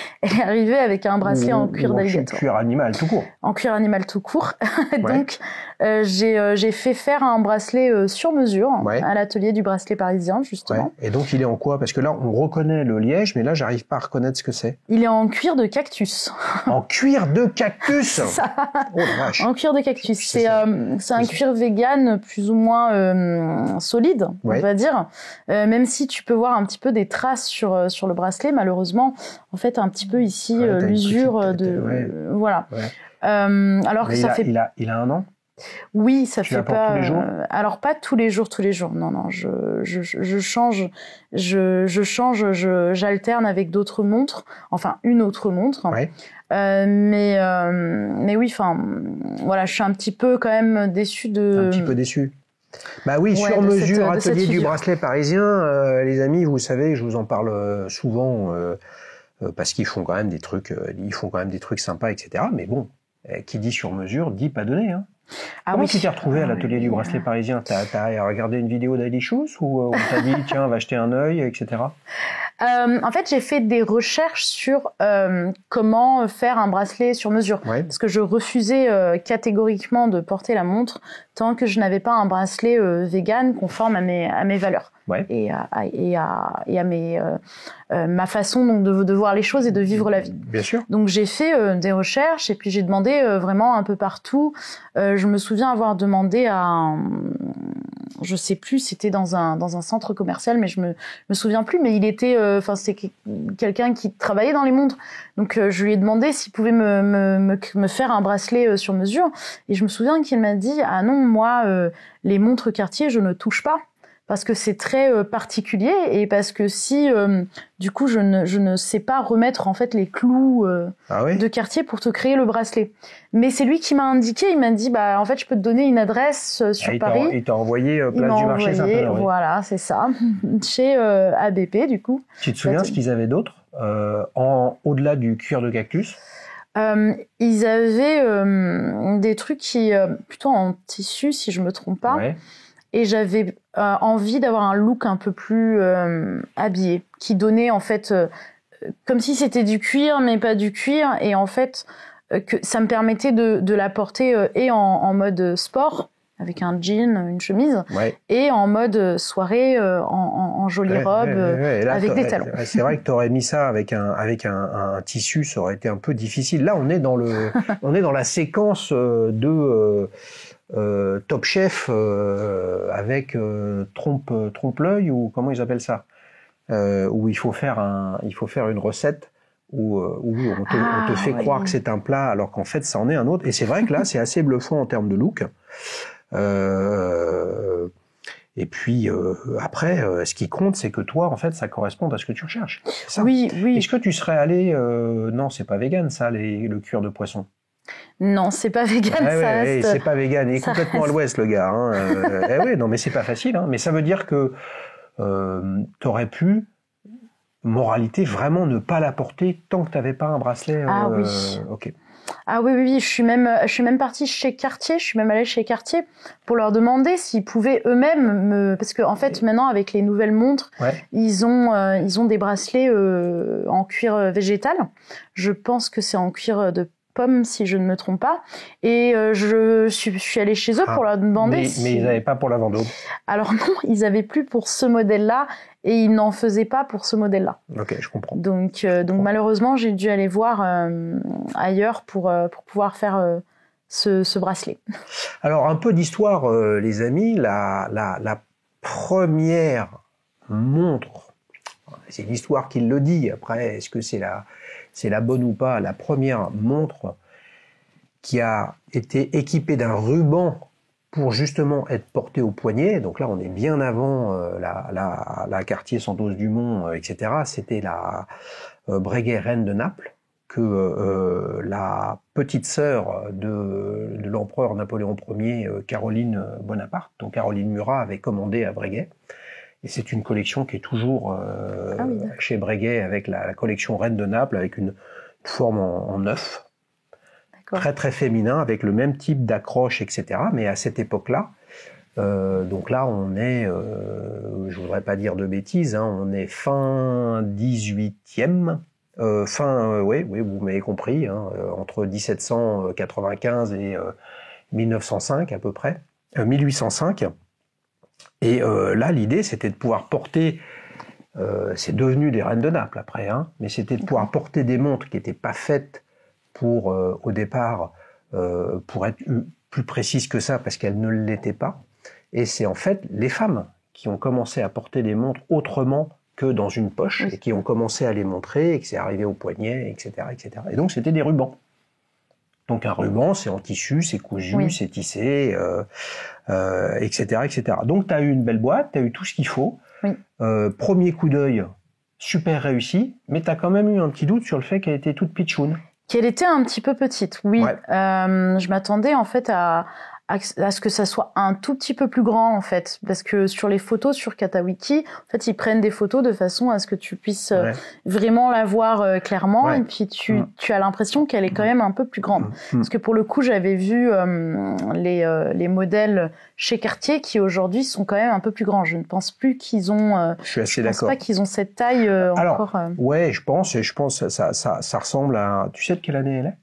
Speaker 2: arrivée avec un bracelet en cuir d'alligator.
Speaker 1: En cuir animal tout court.
Speaker 2: En cuir animal tout court. Donc j'ai fait faire un bracelet sur mesure à l'atelier du bracelet parisien justement.
Speaker 1: Et donc il est en quoi? Parce que là on reconnaît le liège, mais là j'arrive pas à reconnaître ce que c'est.
Speaker 2: Il est en cuir de cactus.
Speaker 1: En cuir de cactus.
Speaker 2: Ça.
Speaker 1: Oh la vache.
Speaker 2: En cuir de cactus. C'est un cuir vegan plus ou moins solide. On va dire, même si tu peux voir un petit peu des traces sur le bracelet, malheureusement, en fait, un petit peu ici l'usure voilà. Alors que ça fait.
Speaker 1: Il a un an.
Speaker 2: Oui, ça
Speaker 1: tu
Speaker 2: fait pas.
Speaker 1: Tous les jours
Speaker 2: alors pas tous les jours. Non, je change, j'alterne avec d'autres montres, enfin une autre montre.
Speaker 1: Ouais.
Speaker 2: Mais oui, enfin, voilà, je suis un petit peu quand même déçue de.
Speaker 1: Un petit peu déçu. Bah oui, sur mesure, atelier du bracelet parisien, les amis, vous savez, je vous en parle souvent parce qu'ils font quand même des trucs, sympas, etc. Mais bon, qui dit sur mesure dit pas donné. Hein. Comment tu t'es retrouvé à l'atelier du bracelet parisien? T'as regardé une vidéo d'Ali Schultz ou on t'a dit tiens, va acheter un œil, etc.
Speaker 2: En fait, j'ai fait des recherches sur comment faire un bracelet sur mesure, parce que je refusais catégoriquement de porter la montre tant que je n'avais pas un bracelet vegan conforme à mes valeurs et à ma façon donc de voir les choses et de vivre la vie.
Speaker 1: Bien sûr.
Speaker 2: Donc j'ai fait des recherches et puis j'ai demandé vraiment un peu partout. Je me souviens avoir demandé à je sais plus, c'était dans un centre commercial, mais je me souviens plus, mais il était, c'était quelqu'un qui travaillait dans les montres. Donc, je lui ai demandé s'il pouvait me faire un bracelet sur mesure. Et je me souviens qu'il m'a dit, ah non, moi, les montres Cartier, je ne touche pas. parce que c'est très particulier et parce que si du coup je ne sais pas remettre en fait les clous de Cartier pour te créer le bracelet. Mais c'est lui qui m'a indiqué, il m'a dit bah en fait je peux te donner une adresse sur Paris.
Speaker 1: Il t'a envoyé place du marché Saint-Honoré.
Speaker 2: Voilà, c'est ça, chez ABP du coup.
Speaker 1: Tu te souviens ce qu'ils avaient d'autre au-delà du cuir de cactus?
Speaker 2: Ils avaient des trucs qui plutôt en tissu si je me trompe pas.
Speaker 1: Ouais.
Speaker 2: Et j'avais envie d'avoir un look un peu plus habillé, qui donnait en fait comme si c'était du cuir, mais pas du cuir. Et en fait, que ça me permettait de la porter et en mode sport, avec un jean, une chemise, et en mode soirée, en jolie robe, là, avec des talons.
Speaker 1: C'est vrai que tu aurais mis ça avec un tissu, ça aurait été un peu difficile. Là, on est dans la séquence de Top Chef avec trompe-l'œil, ou comment ils appellent ça, où il faut faire une recette où on te fait croire que c'est un plat alors qu'en fait ça en est un autre. Et c'est vrai que là c'est assez bluffant en termes de look. Et puis après, ce qui compte, c'est que toi, en fait, ça corresponde à ce que tu recherches. C'est ça.
Speaker 2: Oui.
Speaker 1: Est-ce que tu serais allé non, c'est pas vegan ça, le cuir de poisson.
Speaker 2: Non, c'est pas vegan, reste...
Speaker 1: c'est pas vegan. Il est complètement à l'ouest, le gars. Hein. Non, mais c'est pas facile. Hein. Mais ça veut dire que t'aurais pu, moralité, vraiment ne pas la porter tant que t'avais pas un bracelet.
Speaker 2: Oui.
Speaker 1: Ok.
Speaker 2: Ah oui, je suis même partie chez Cartier, je suis même allée chez Cartier pour leur demander s'ils pouvaient eux-mêmes parce que en fait maintenant avec les nouvelles montres, ils ont des bracelets en cuir végétal. Je pense que c'est en cuir de pomme si je ne me trompe pas, et je suis allée chez eux pour leur demander
Speaker 1: mais ils n'avaient pas pour la Vendôme.
Speaker 2: Alors non, ils avaient plus pour ce modèle-là et ils n'en faisaient pas pour ce modèle-là.
Speaker 1: Ok, je comprends.
Speaker 2: Donc malheureusement, j'ai dû aller voir ailleurs pour pouvoir faire ce bracelet.
Speaker 1: Alors un peu d'histoire, les amis. La première montre, c'est l'histoire qui le dit. Après, est-ce que c'est la bonne ou pas? La première montre qui a été équipée d'un ruban pour justement être portée au poignet, donc là on est bien avant la Cartier Santos Dumont, etc. C'était la Breguet Reine de Naples, que la petite sœur de l'empereur Napoléon Ier, Caroline Bonaparte, donc Caroline Murat, avait commandé à Breguet. Et c'est une collection qui est toujours chez Breguet, avec la collection Reine de Naples, avec une forme en œuf, très très féminin, avec le même type d'accroche, etc. Mais à cette époque-là, donc là on est, je voudrais pas dire de bêtises, hein, on est fin 18e, oui, vous m'avez compris, hein, entre 1795 et 1905 à peu près, 1805. Et là, l'idée, c'était de pouvoir porter, c'est devenu des Reines de Naples après, hein, mais c'était de pouvoir porter des montres qui n'étaient pas faites pour, au départ, pour être plus précises que ça, parce qu'elles ne l'étaient pas. Et c'est en fait les femmes qui ont commencé à porter des montres autrement que dans une poche, et qui ont commencé à les montrer, et que c'est arrivé au poignet, etc., etc. Et donc, c'était des rubans. Donc un ruban, c'est en tissu, c'est cousu, c'est tissé, etc., etc. Donc tu as eu une belle boîte, tu as eu tout ce qu'il faut. Premier coup d'œil, super réussi, mais tu as quand même eu un petit doute sur le fait qu'elle était toute pitchoune.
Speaker 2: Qu'elle était un petit peu petite, oui. Je m'attendais en fait à ce que ça soit un tout petit peu plus grand en fait, parce que sur les photos sur Katawiki, en fait ils prennent des photos de façon à ce que tu puisses vraiment la voir clairement, et puis tu as l'impression qu'elle est quand même un peu plus grande. Parce que pour le coup j'avais vu les modèles chez Cartier qui aujourd'hui sont quand même un peu plus grands. Je ne pense plus qu'ils ont.
Speaker 1: Je suis assez d'accord.
Speaker 2: Je pense pas qu'ils ont cette taille encore.
Speaker 1: Ouais, je pense ça ressemble à. Tu sais de quelle année elle est?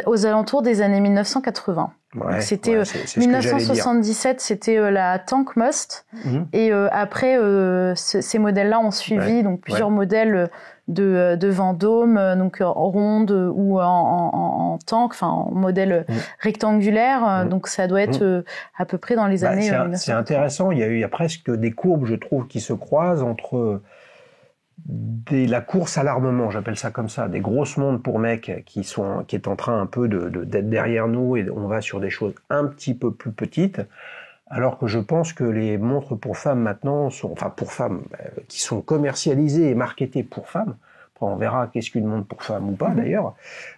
Speaker 2: Aux alentours des années 1980. Donc c'était 1977, c'était la Tank Must, et après ces modèles-là ont suivi donc plusieurs modèles de Vendôme, donc en ronde ou en tank, enfin en modèle rectangulaire. Donc ça doit être à peu près dans les années 1980.
Speaker 1: C'est intéressant. Il y a presque des courbes, je trouve, qui se croisent entre la course à l'armement, j'appelle ça comme ça, des grosses montres pour mecs qui est en train un peu d'être derrière nous, et on va sur des choses un petit peu plus petites, Alors que je pense que les montres pour femmes maintenant qui sont commercialisées et marketées pour femmes, après on verra qu'est-ce qu'une montre pour femmes ou pas d'ailleurs,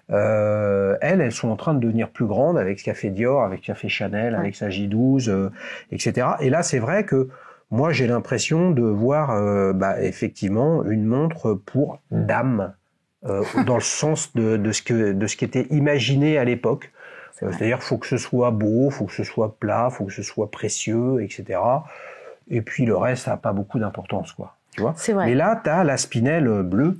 Speaker 1: elles sont en train de devenir plus grandes avec ce qu'a fait Dior, avec ce qu'a fait Chanel, avec sa J12, etc. Et là c'est vrai que moi j'ai l'impression de voir effectivement une montre pour dame, dans le sens de ce qui était imaginé à l'époque. C'est-à-dire, faut que ce soit beau, faut que ce soit plat, faut que ce soit précieux, etc. Et puis le reste, ça n'a pas beaucoup d'importance, quoi. Tu vois ?
Speaker 2: C'est vrai.
Speaker 1: Mais là, t'as la spinelle bleue,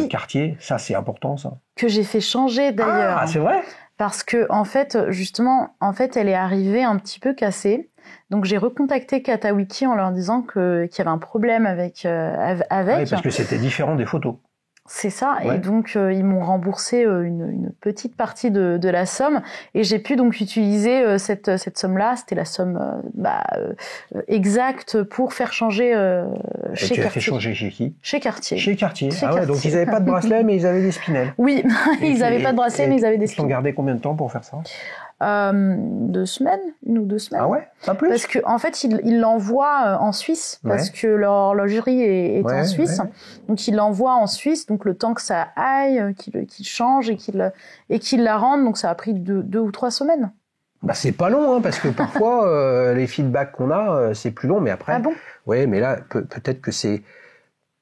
Speaker 1: Cartier. Ça, c'est important, ça.
Speaker 2: Que j'ai fait changer d'ailleurs.
Speaker 1: Ah, c'est vrai ?
Speaker 2: Parce que en fait, justement, elle est arrivée un petit peu cassée. Donc j'ai recontacté Katawiki en leur disant qu'il y avait un problème avec.
Speaker 1: Oui, parce que c'était différent des photos.
Speaker 2: C'est ça, ouais. Et donc ils m'ont remboursé une petite partie de la somme, et j'ai pu donc utiliser cette somme-là, c'était la somme exacte pour faire changer chez Cartier.
Speaker 1: Tu as fait changer chez qui ?
Speaker 2: Chez Cartier.
Speaker 1: Chez Cartier. Donc ils n'avaient pas de bracelet, mais ils avaient des spinels.
Speaker 2: Oui, ils n'avaient pas de bracelet, mais ils avaient des spinels.
Speaker 1: Ils t'ont gardé combien de temps pour faire ça ?
Speaker 2: 2 semaines, 1 ou 2 semaines.
Speaker 1: Ah ouais, pas plus.
Speaker 2: Parce que en fait, ils l'envoient en Suisse, parce que leur horlogerie est en Suisse. Ouais. Donc ils l'envoient en Suisse, donc le temps que ça aille, qu'ils changent et qu'ils la rendent, donc ça a pris 2 ou 3 semaines.
Speaker 1: Bah c'est pas long, hein, parce que parfois les feedbacks qu'on a, c'est plus long, mais après.
Speaker 2: Ah bon ? Ouais,
Speaker 1: mais là peut-être que c'est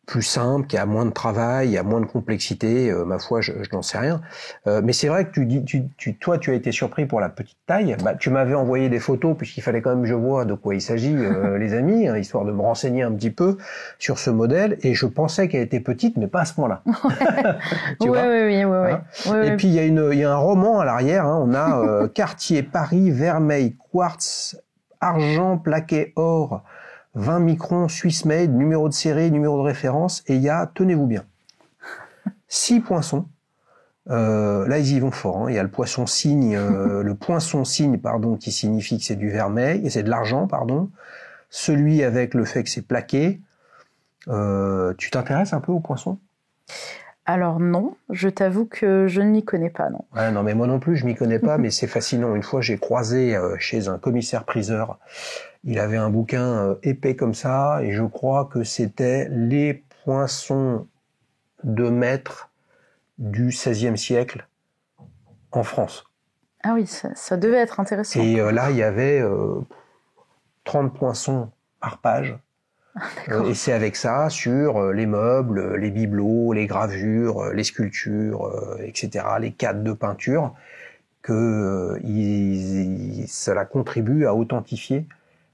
Speaker 1: plus simple, qu'il y a moins de travail, il y a moins de complexité, ma foi, je n'en sais rien. Mais c'est vrai que toi, tu as été surpris pour la petite taille. Tu m'avais envoyé des photos, puisqu'il fallait quand même que je vois de quoi il s'agit, les amis, histoire de me renseigner un petit peu sur ce modèle. Et je pensais qu'elle était petite, mais pas à ce point-là. Tu vois ?
Speaker 2: Oui.
Speaker 1: Hein ? Et puis, il y a un roman à l'arrière, hein, on a Cartier, Paris, vermeil, quartz, argent, plaqué or, 20 microns, Swiss made, numéro de série, numéro de référence, et il y a, tenez-vous bien, 6 poinçons. Là, ils y vont fort, hein. Il y a le poisson cygne, le poinçon cygne, qui signifie que c'est du vermeil, et c'est de l'argent, Celui avec le fait que c'est plaqué. Tu t'intéresses un peu au poinçon ?
Speaker 2: Alors non, je t'avoue que je ne m'y connais pas, non.
Speaker 1: Ouais, non, mais moi non plus, je m'y connais pas, mais c'est fascinant. Une fois, j'ai croisé chez un commissaire-priseur. Il avait un bouquin épais comme ça, et je crois que c'était les poinçons de maître du XVIe siècle en France.
Speaker 2: Ah oui, ça devait être intéressant.
Speaker 1: Et là, il y avait 30 poinçons par page. Et c'est avec ça sur les meubles, les bibelots, les gravures, les sculptures, etc., les cadres de peinture, que cela contribue à authentifier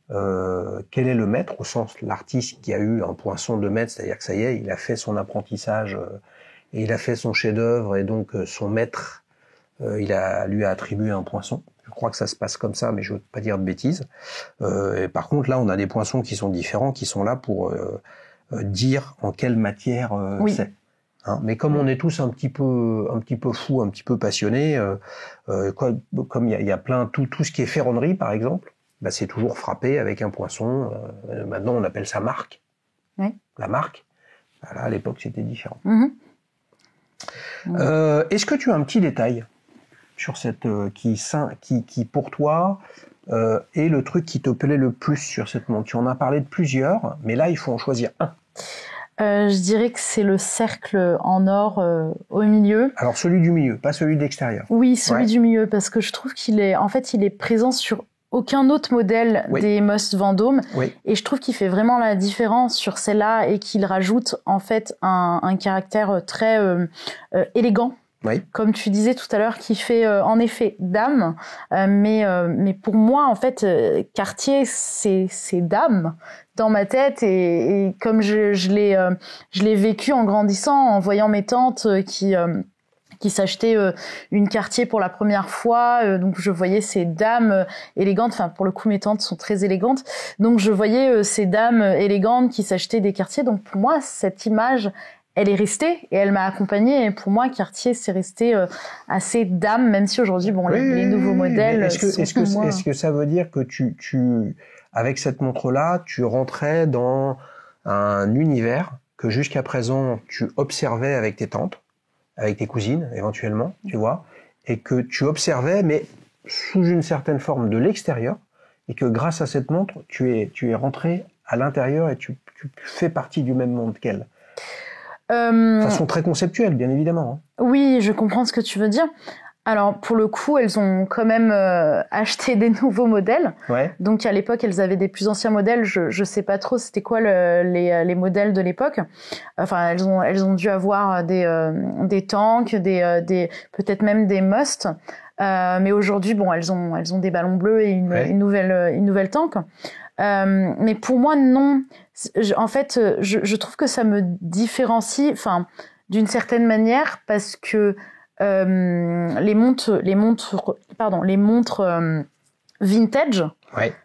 Speaker 1: quel est le maître, au sens l'artiste qui a eu un poinçon de maître, c'est-à-dire que ça y est, il a fait son apprentissage et il a fait son chef-d'œuvre, et donc son maître, lui a attribué un poinçon. Je crois que ça se passe comme ça, mais je veux pas dire de bêtises. Et par contre, là, on a des poinçons qui sont différents, qui sont là pour dire en quelle matière c'est. Hein, mais comme on est tous un petit peu fous, un petit peu passionnés, comme il y a plein tout ce qui est ferronnerie, par exemple, c'est toujours frappé avec un poinçon. Maintenant, on appelle ça marque.
Speaker 2: Oui.
Speaker 1: La marque. Voilà, à l'époque, c'était différent.
Speaker 2: Mm-hmm.
Speaker 1: Est-ce que tu as un petit détail sur cette qui pour toi est le truc qui te plaît le plus sur cette montre? Tu en as parlé de plusieurs, mais là il faut en choisir un.
Speaker 2: Je dirais que c'est le cercle en or au milieu.
Speaker 1: Alors celui du milieu, pas celui de l'extérieur.
Speaker 2: Oui, celui du milieu, parce que je trouve qu'il est présent sur aucun autre modèle des Most Vendôme, et je trouve qu'il fait vraiment la différence sur celle-là, et qu'il rajoute en fait un caractère très élégant.
Speaker 1: Oui.
Speaker 2: Comme tu disais tout à l'heure, qui fait en effet dame, mais pour moi en fait Cartier c'est dame dans ma tête, et comme je l'ai vécu en grandissant, en voyant mes tantes qui s'achetaient une Cartier pour la première fois, donc je voyais ces dames élégantes, enfin pour le coup mes tantes sont très élégantes, donc je voyais ces dames élégantes qui s'achetaient des Cartier, donc pour moi cette image elle est restée et elle m'a accompagnée, et pour moi Cartier c'est resté assez dame, même si aujourd'hui les nouveaux modèles
Speaker 1: est-ce que ça veut dire que tu avec cette montre-là, tu rentrais dans un univers que jusqu'à présent tu observais avec tes tantes, avec tes cousines éventuellement, tu vois, et que tu observais mais sous une certaine forme de l'extérieur, et que grâce à cette montre, tu es rentré à l'intérieur et tu fais partie du même monde qu'elle. De façon très conceptuelle, bien évidemment.
Speaker 2: Oui, je comprends ce que tu veux dire. Alors, pour le coup, elles ont quand même acheté des nouveaux modèles.
Speaker 1: Ouais.
Speaker 2: Donc, à l'époque, elles avaient des plus anciens modèles. Je sais pas trop c'était quoi les modèles de l'époque. Enfin, elles ont dû avoir des tanks, peut-être même des Must. Mais aujourd'hui, bon, elles ont des ballons bleus et une nouvelle tank. Mais pour moi, non. En fait, je trouve que ça me différencie, enfin, d'une certaine manière, parce que les montres vintage,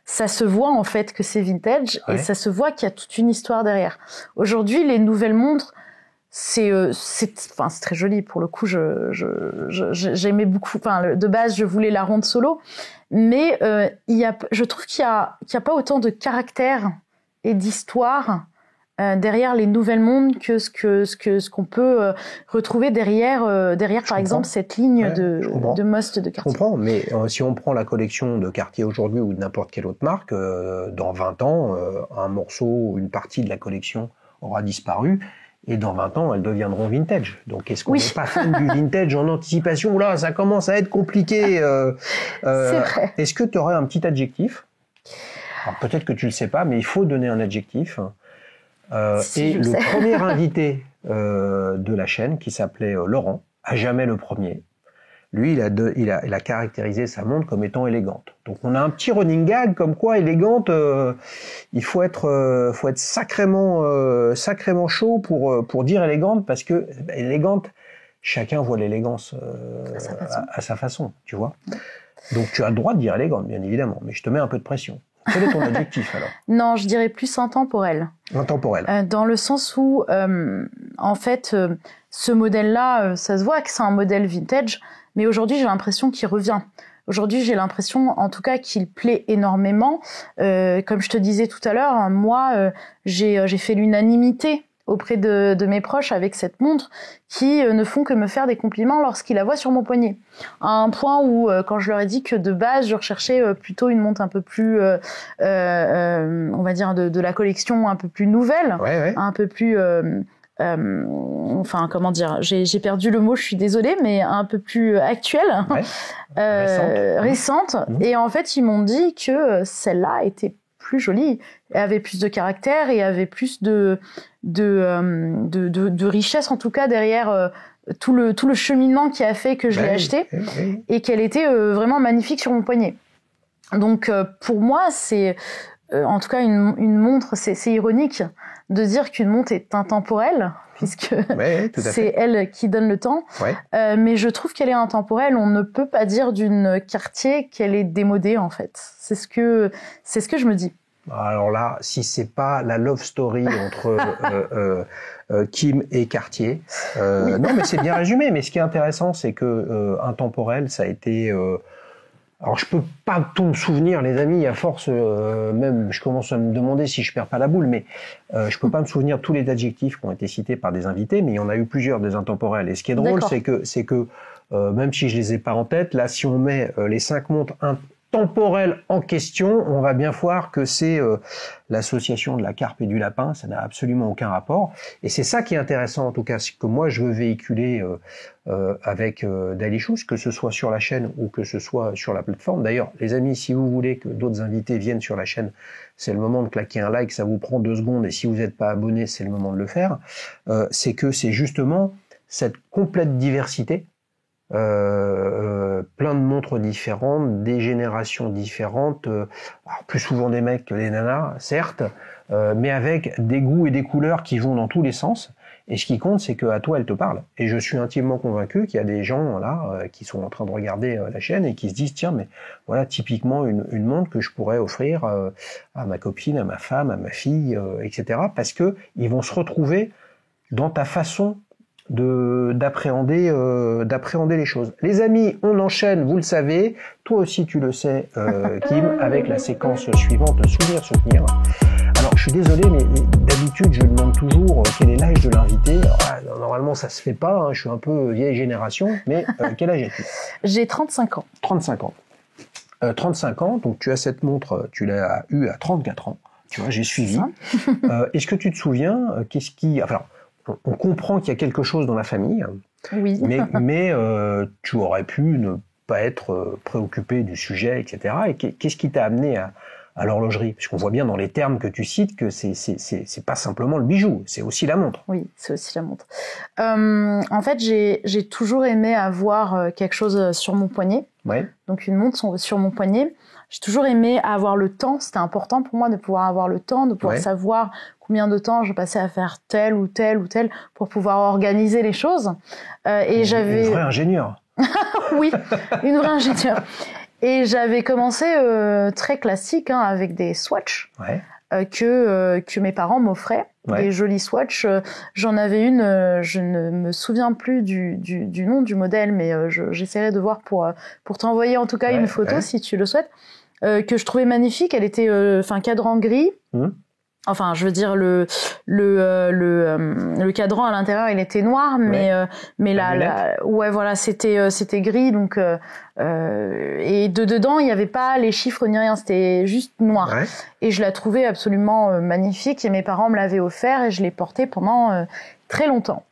Speaker 2: ça se voit en fait que c'est vintage et ça se voit qu'il y a toute une histoire derrière. Aujourd'hui, les nouvelles montres, c'est très joli pour le coup. J'aimais beaucoup. Enfin, de base, je voulais la ronde solo, mais je trouve qu'il y a pas autant de caractère et d'histoire derrière les nouvelles montres que ce qu'on peut retrouver derrière par exemple cette ligne de Must de Cartier.
Speaker 1: Je comprends, mais si on prend la collection de Cartier aujourd'hui ou de n'importe quelle autre marque, dans 20 ans, un morceau ou une partie de la collection aura disparu. Et dans 20 ans, elles deviendront vintage. Donc, est-ce qu'on n'est pas fan du vintage en anticipation? Là, ça commence à être compliqué.
Speaker 2: C'est vrai.
Speaker 1: Est-ce que tu aurais un petit adjectif? Alors, peut-être que tu le sais pas, mais il faut donner un adjectif.
Speaker 2: Si,
Speaker 1: et le premier invité de la chaîne, qui s'appelait Laurent, à jamais le premier, lui, il a caractérisé sa montre comme étant élégante. Donc, on a un petit running gag comme quoi élégante, il faut être sacrément chaud pour dire élégante, parce que élégante, chacun voit l'élégance à sa façon, tu vois. Donc, tu as le droit de dire élégante, bien évidemment, mais je te mets un peu de pression. Quel est ton adjectif alors?
Speaker 2: Non, je dirais plus intemporel.
Speaker 1: Intemporel.
Speaker 2: Dans le sens où, en fait, ce modèle-là, ça se voit que c'est un modèle vintage, mais aujourd'hui j'ai l'impression qu'il revient. Aujourd'hui j'ai l'impression, en tout cas, qu'il plaît énormément. Comme je te disais tout à l'heure, moi, j'ai fait l'unanimité auprès de mes proches avec cette montre qui ne font que me faire des compliments lorsqu'ils la voient sur mon poignet. À un point où, quand je leur ai dit que de base, je recherchais plutôt une montre un peu plus, on va dire, de la collection un peu plus nouvelle, un peu plus... enfin, comment dire, j'ai perdu le mot, je suis désolée, mais un peu plus actuelle, récente. Et en fait, ils m'ont dit que celle-là était plus jolie, avait plus de caractère et avait plus de richesse, en tout cas derrière tout le cheminement qui a fait que je l'ai achetée, et qu'elle était vraiment magnifique sur mon poignet. Donc pour moi, c'est en tout cas une montre, c'est ironique de dire qu'une montre est intemporelle, puisque c'est elle qui donne le temps. Mais je trouve qu'elle est intemporelle. On ne peut pas dire d'une Cartier qu'elle est démodée, en fait. C'est ce que je me dis.
Speaker 1: Alors là, si c'est pas la love story entre Kim et Cartier, non, mais c'est bien résumé. Mais ce qui est intéressant, c'est que intemporel, ça a été. Alors je peux pas tout me souvenir, les amis, à force, même je commence à me demander si je perds pas la boule, mais je peux pas me souvenir de tous les adjectifs qui ont été cités par des invités, mais il y en a eu plusieurs des intemporels. Et ce qui est drôle, c'est que même si je les ai pas en tête, là, si on met les 5 montres intemporelles en question, on va bien voir que c'est l'association de la carpe et du lapin, ça n'a absolument aucun rapport. Et c'est ça qui est intéressant, en tout cas, c'est que moi je veux véhiculer avec Daily Shoes, que ce soit sur la chaîne ou que ce soit sur la plateforme. D'ailleurs, les amis, si vous voulez que d'autres invités viennent sur la chaîne, c'est le moment de claquer un like, ça vous prend 2 secondes, et si vous n'êtes pas abonné, c'est le moment de le faire. C'est que c'est justement cette complète diversité, plein de montres différentes, des générations différentes, alors plus souvent des mecs que des nanas, certes, mais avec des goûts et des couleurs qui vont dans tous les sens. Et ce qui compte, c'est que à toi, elle te parle. Et je suis intimement convaincu qu'il y a des gens là qui sont en train de regarder la chaîne et qui se disent tiens, mais voilà typiquement une montre que je pourrais offrir à ma copine, à ma femme, à ma fille, etc. Parce que ils vont se retrouver dans ta façon d'appréhender les choses. Les amis, on enchaîne, vous le savez, toi aussi tu le sais, Kim, avec la séquence suivante, souvenir. Alors je suis désolé, mais d'habitude je demande toujours quel est l'âge de l'invité. Normalement ça se fait pas, hein, je suis un peu vieille génération, mais quel âge as-tu?
Speaker 2: J'ai 35 ans.
Speaker 1: 35 ans. 35 ans, donc tu as cette montre, tu l'as eue à 34 ans. Tu vois, j'ai suivi. Est-ce que tu te souviens, qu'est-ce qui... Enfin, on comprend qu'il y a quelque chose dans la famille,
Speaker 2: oui.
Speaker 1: mais tu aurais pu ne pas être préoccupé du sujet, etc. Et qu'est-ce qui t'a amené à l'horlogerie? Parce qu'on voit bien dans les termes que tu cites que c'est pas simplement le bijou, c'est aussi la montre.
Speaker 2: Oui, c'est aussi la montre. En fait, j'ai toujours aimé avoir quelque chose sur mon poignet.
Speaker 1: Ouais.
Speaker 2: Donc une montre sur mon poignet. J'ai toujours aimé avoir le temps. C'était important pour moi de pouvoir avoir le temps, de pouvoir savoir combien de temps je passais à faire tel ou tel ou tel pour pouvoir organiser les choses. Et j'avais...
Speaker 1: Une vraie ingénieure.
Speaker 2: Oui, une vraie ingénieure. Et j'avais commencé très classique, hein, avec des Swatch que mes parents m'offraient, des jolis Swatch. J'en avais une, je ne me souviens plus du nom du modèle, mais j'essaierai de voir pour t'envoyer en tout cas une photo si tu le souhaites, que je trouvais magnifique. Elle était cadran gris. Enfin, je veux dire le cadran à l'intérieur, il était noir, mais voilà, c'était gris, donc et dedans il y avait pas les chiffres ni rien, c'était juste noir. Et je la trouvais absolument magnifique, et mes parents me l'avaient offert et je l'ai portée pendant très longtemps.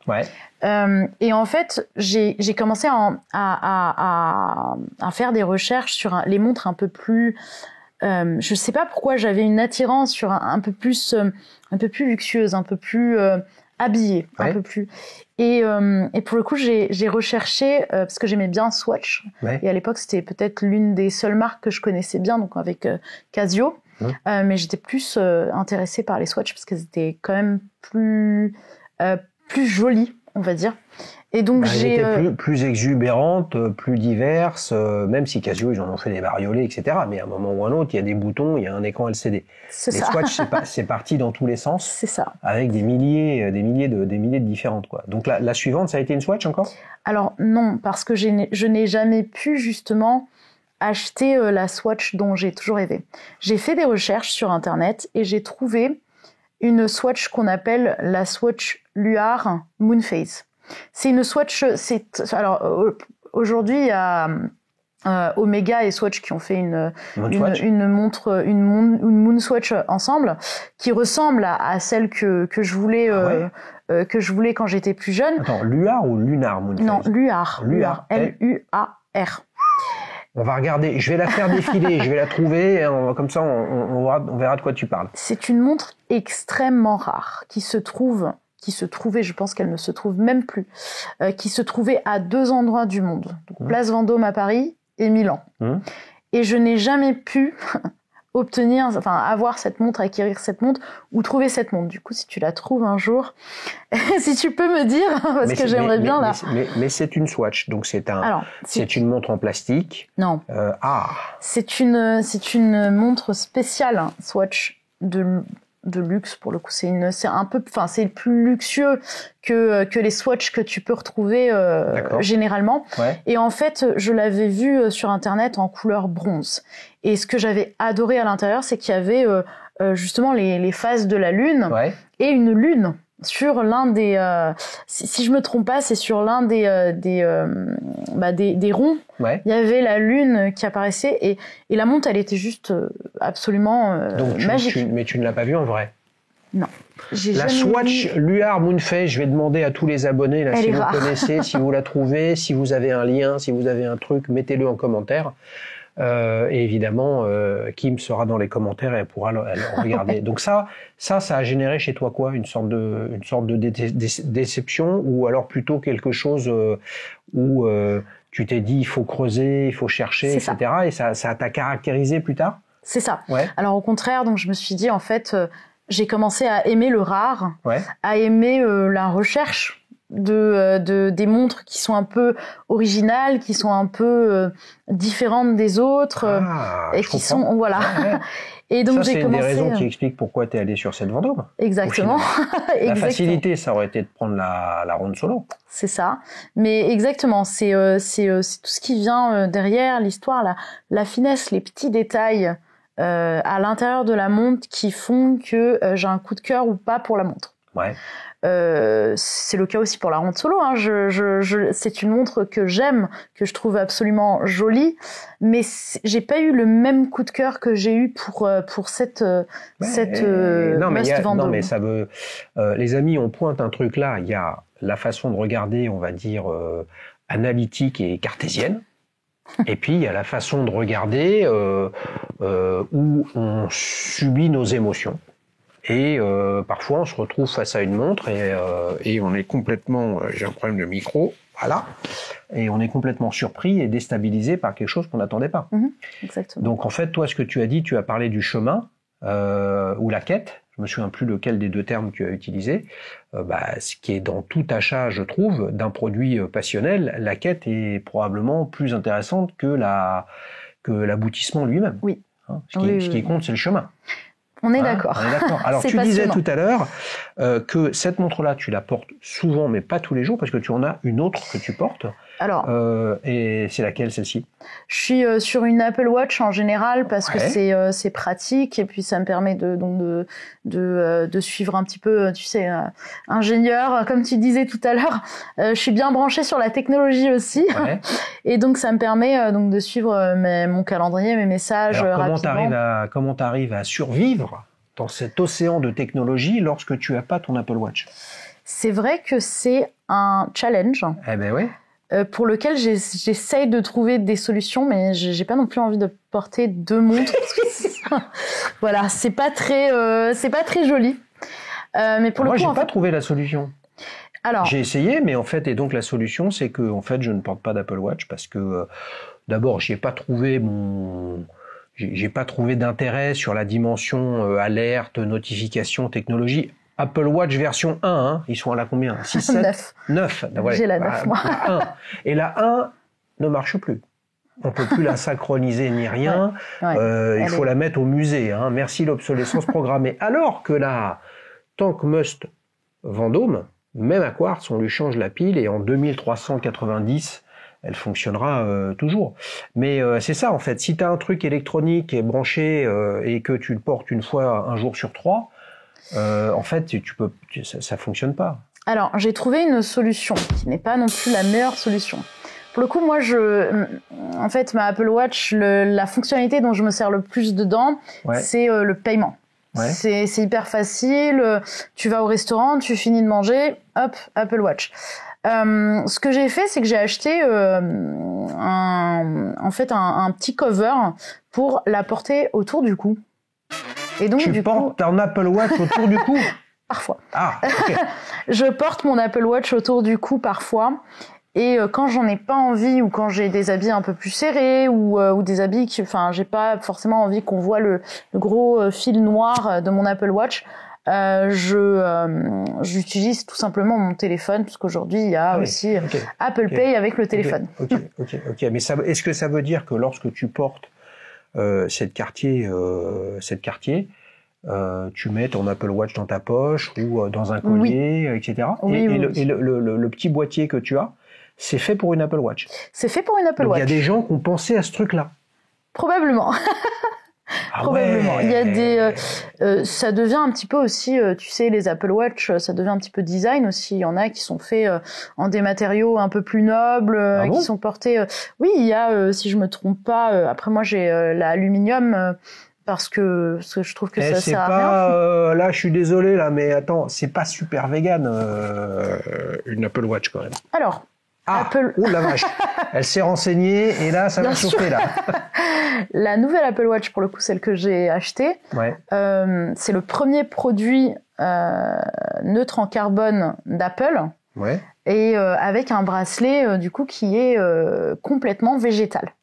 Speaker 2: Et en fait, j'ai commencé à faire des recherches sur les montres un peu plus... je sais pas pourquoi j'avais une attirance sur un peu plus luxueuse, un peu plus habillée, un peu plus. Et pour le coup, j'ai recherché parce que j'aimais bien Swatch. Et à l'époque, c'était peut-être l'une des seules marques que je connaissais bien, donc avec Casio. Mais j'étais plus intéressée par les Swatch parce qu'elles étaient quand même plus jolies, on va dire. Et donc
Speaker 1: elles étaient plus exubérantes, plus diverses, même si Casio ils en ont fait des bariolés, etc. Mais à un moment ou un autre, il y a des boutons, il y a un écran LCD. Les Swatch, c'est parti dans tous les sens.
Speaker 2: C'est ça.
Speaker 1: Avec des milliers de différentes, quoi. Donc la suivante, ça a été une Swatch encore?
Speaker 2: Alors non, parce que je n'ai jamais pu justement acheter la Swatch dont j'ai toujours rêvé. J'ai fait des recherches sur Internet et j'ai trouvé une Swatch qu'on appelle la Swatch Luar Moonphase. C'est une Swatch. Alors aujourd'hui, il y a Omega et Swatch qui ont fait une montre, une Moon Swatch ensemble, qui ressemble à celle que je voulais que je voulais quand j'étais plus jeune.
Speaker 1: Attends, Luar ou Lunar Moonphase?
Speaker 2: Non, Luar. Luar.
Speaker 1: On va regarder, je vais la faire défiler, je vais la trouver, comme ça on verra de quoi tu parles.
Speaker 2: C'est une montre extrêmement rare qui se trouvait, je pense qu'elle ne se trouve même plus, qui se trouvait à 2 endroits du monde. Donc, Place Vendôme à Paris et Milan. Et je n'ai jamais pu avoir cette montre, acquérir cette montre ou trouver cette montre. Du coup, si tu la trouves un jour, si tu peux me dire, parce que j'aimerais bien là.
Speaker 1: Mais c'est une Swatch, donc c'est une montre en plastique.
Speaker 2: Non. C'est une montre spéciale, hein, Swatch de luxe pour le coup. C'est plus luxueux que les Swatch que tu peux retrouver généralement. Et en fait, je l'avais vu sur Internet en couleur bronze. Et ce que j'avais adoré à l'intérieur, c'est qu'il y avait justement les phases de la lune et une lune sur l'un des si je me trompe pas, c'est sur l'un des ronds. Il y avait la lune qui apparaissait et la montre, elle était juste absolument magique.
Speaker 1: Mais tu ne l'as pas vue en vrai?
Speaker 2: Non.
Speaker 1: La Swatch Luar Moonphase, je vais demander à tous les abonnés là, si vous connaissez, si vous la trouvez, si vous avez un lien, si vous avez un truc, mettez-le en commentaire. Et évidemment, Kim sera dans les commentaires et elle pourra le regarder. Donc ça a généré chez toi quoi? Une sorte de déception, ou alors plutôt quelque chose où tu t'es dit il faut creuser, il faut chercher, etc. Et ça t'a caractérisé plus tard?
Speaker 2: C'est ça. Alors au contraire, donc je me suis dit en fait, j'ai commencé à aimer le rare, à aimer la recherche des montres qui sont un peu originales, qui sont un peu différentes des autres, et qui sont Et donc j'ai commencé.
Speaker 1: C'est une des raisons qui explique pourquoi tu es allé sur cette Vendôme.
Speaker 2: Exactement.
Speaker 1: La facilité, ça aurait été de prendre la ronde solo.
Speaker 2: C'est ça. Mais exactement, c'est tout ce qui vient derrière l'histoire, la finesse, les petits détails à l'intérieur de la montre qui font que j'ai un coup de cœur ou pas pour la montre. Ouais. C'est le cas aussi pour la ronde solo. Hein. C'est une montre que j'aime, que je trouve absolument jolie, mais j'ai pas eu le même coup de cœur que j'ai eu pour cette Must Vendôme.
Speaker 1: Non, mais ça veut. Les amis, on pointe un truc là. Il y a la façon de regarder, on va dire analytique et cartésienne. Et puis il y a la façon de regarder où on subit nos émotions. Et parfois, on se retrouve face à une montre et on est complètement... j'ai un problème de micro, voilà. Et on est complètement surpris et déstabilisé par quelque chose qu'on n'attendait pas.
Speaker 2: Exactement.
Speaker 1: Donc, en fait, toi, ce que tu as dit, tu as parlé du chemin ou la quête. Je me souviens plus lequel des deux termes tu as utilisé. Ce qui est dans tout achat, je trouve, d'un produit passionnel, la quête est probablement plus intéressante que l'aboutissement lui-même.
Speaker 2: Oui.
Speaker 1: Hein, ce qui compte, c'est le chemin.
Speaker 2: On est d'accord.
Speaker 1: On est d'accord. Alors, tu disais tout à l'heure que cette montre-là, tu la portes souvent, mais pas tous les jours, parce que tu en as une autre que tu portes.
Speaker 2: Alors,
Speaker 1: et c'est laquelle, celle-ci?
Speaker 2: Je suis sur une Apple Watch en général parce que c'est pratique et puis ça me permet de suivre un petit peu, tu sais, ingénieur, comme tu disais tout à l'heure. Je suis bien branchée sur la technologie aussi, et donc ça me permet donc de suivre mon calendrier, mes messages.
Speaker 1: Alors,
Speaker 2: rapidement.
Speaker 1: comment t'arrives à survivre dans cet océan de technologie lorsque tu as pas ton Apple Watch?
Speaker 2: C'est vrai que c'est un challenge.
Speaker 1: Eh ben oui.
Speaker 2: Pour lequel j'essaye de trouver des solutions, mais j'ai pas non plus envie de porter deux montres. Voilà, c'est pas très joli. Mais pour
Speaker 1: moi,
Speaker 2: le coup,
Speaker 1: j'ai pas trouvé la solution.
Speaker 2: Alors,
Speaker 1: j'ai essayé, mais en fait, et donc la solution, c'est que en fait, je ne porte pas d'Apple Watch parce que d'abord, j'ai pas trouvé d'intérêt sur la dimension alerte, notification, technologie. Apple Watch version 1, hein, ils sont à la combien? 6, 7? 9.
Speaker 2: J'ai la 9, moi.
Speaker 1: La 1. Et la 1 ne marche plus. On peut plus la synchroniser ni rien. Il faut la mettre au musée. Hein. Merci l'obsolescence programmée. Alors que la Tank Must Vendôme, même à quartz, on lui change la pile et en 2390, elle fonctionnera toujours. Mais c'est ça en fait. Si tu as un truc électronique et branché et que tu le portes une fois un jour sur 3, en fait, ça fonctionne pas.
Speaker 2: Alors, j'ai trouvé une solution qui n'est pas non plus la meilleure solution. Pour le coup, moi, en fait, ma Apple Watch, la fonctionnalité dont je me sers le plus dedans, c'est le paiement. Ouais. C'est hyper facile. Tu vas au restaurant, tu finis de manger, hop, Apple Watch. Ce que j'ai fait, c'est que j'ai acheté un petit cover pour la porter autour du cou. Et donc,
Speaker 1: tu portes un Apple Watch autour du cou?
Speaker 2: Parfois.
Speaker 1: Ah, ok.
Speaker 2: Je porte mon Apple Watch autour du cou parfois. Et quand j'en ai pas envie ou quand j'ai des habits un peu plus serrés ou des habits j'ai pas forcément envie qu'on voit le gros fil noir de mon Apple Watch, j'utilise tout simplement mon téléphone parce qu'aujourd'hui il y a aussi Apple Pay avec le téléphone.
Speaker 1: Ok. Mais est-ce que ça veut dire que lorsque tu portes cette quartier, tu mets ton Apple Watch dans ta poche ou dans un collier, etc. Et le petit boîtier que tu as, c'est fait pour une Apple Watch.
Speaker 2: C'est fait pour une Apple Watch.
Speaker 1: Il y a des gens qui ont pensé à ce truc-là.
Speaker 2: Probablement. Probablement.
Speaker 1: Ouais.
Speaker 2: Il y a ça devient un petit peu aussi, tu sais, les Apple Watch, ça devient un petit peu design aussi. Il y en a qui sont faits en des matériaux un peu plus nobles, qui sont portés. Oui, il y a, si je me trompe pas. Après, moi, j'ai l'aluminium. Parce que je trouve que ça sert à rien.
Speaker 1: Là, je suis désolé, là, mais attends, c'est pas super vegan, une Apple Watch, quand même.
Speaker 2: Alors, Apple...
Speaker 1: Oh la vache. Elle s'est renseignée, et là, ça va chauffer, là.
Speaker 2: La nouvelle Apple Watch, pour le coup, celle que j'ai achetée, c'est le premier produit neutre en carbone d'Apple.
Speaker 1: Ouais.
Speaker 2: Et avec un bracelet, du coup, qui est complètement végétal.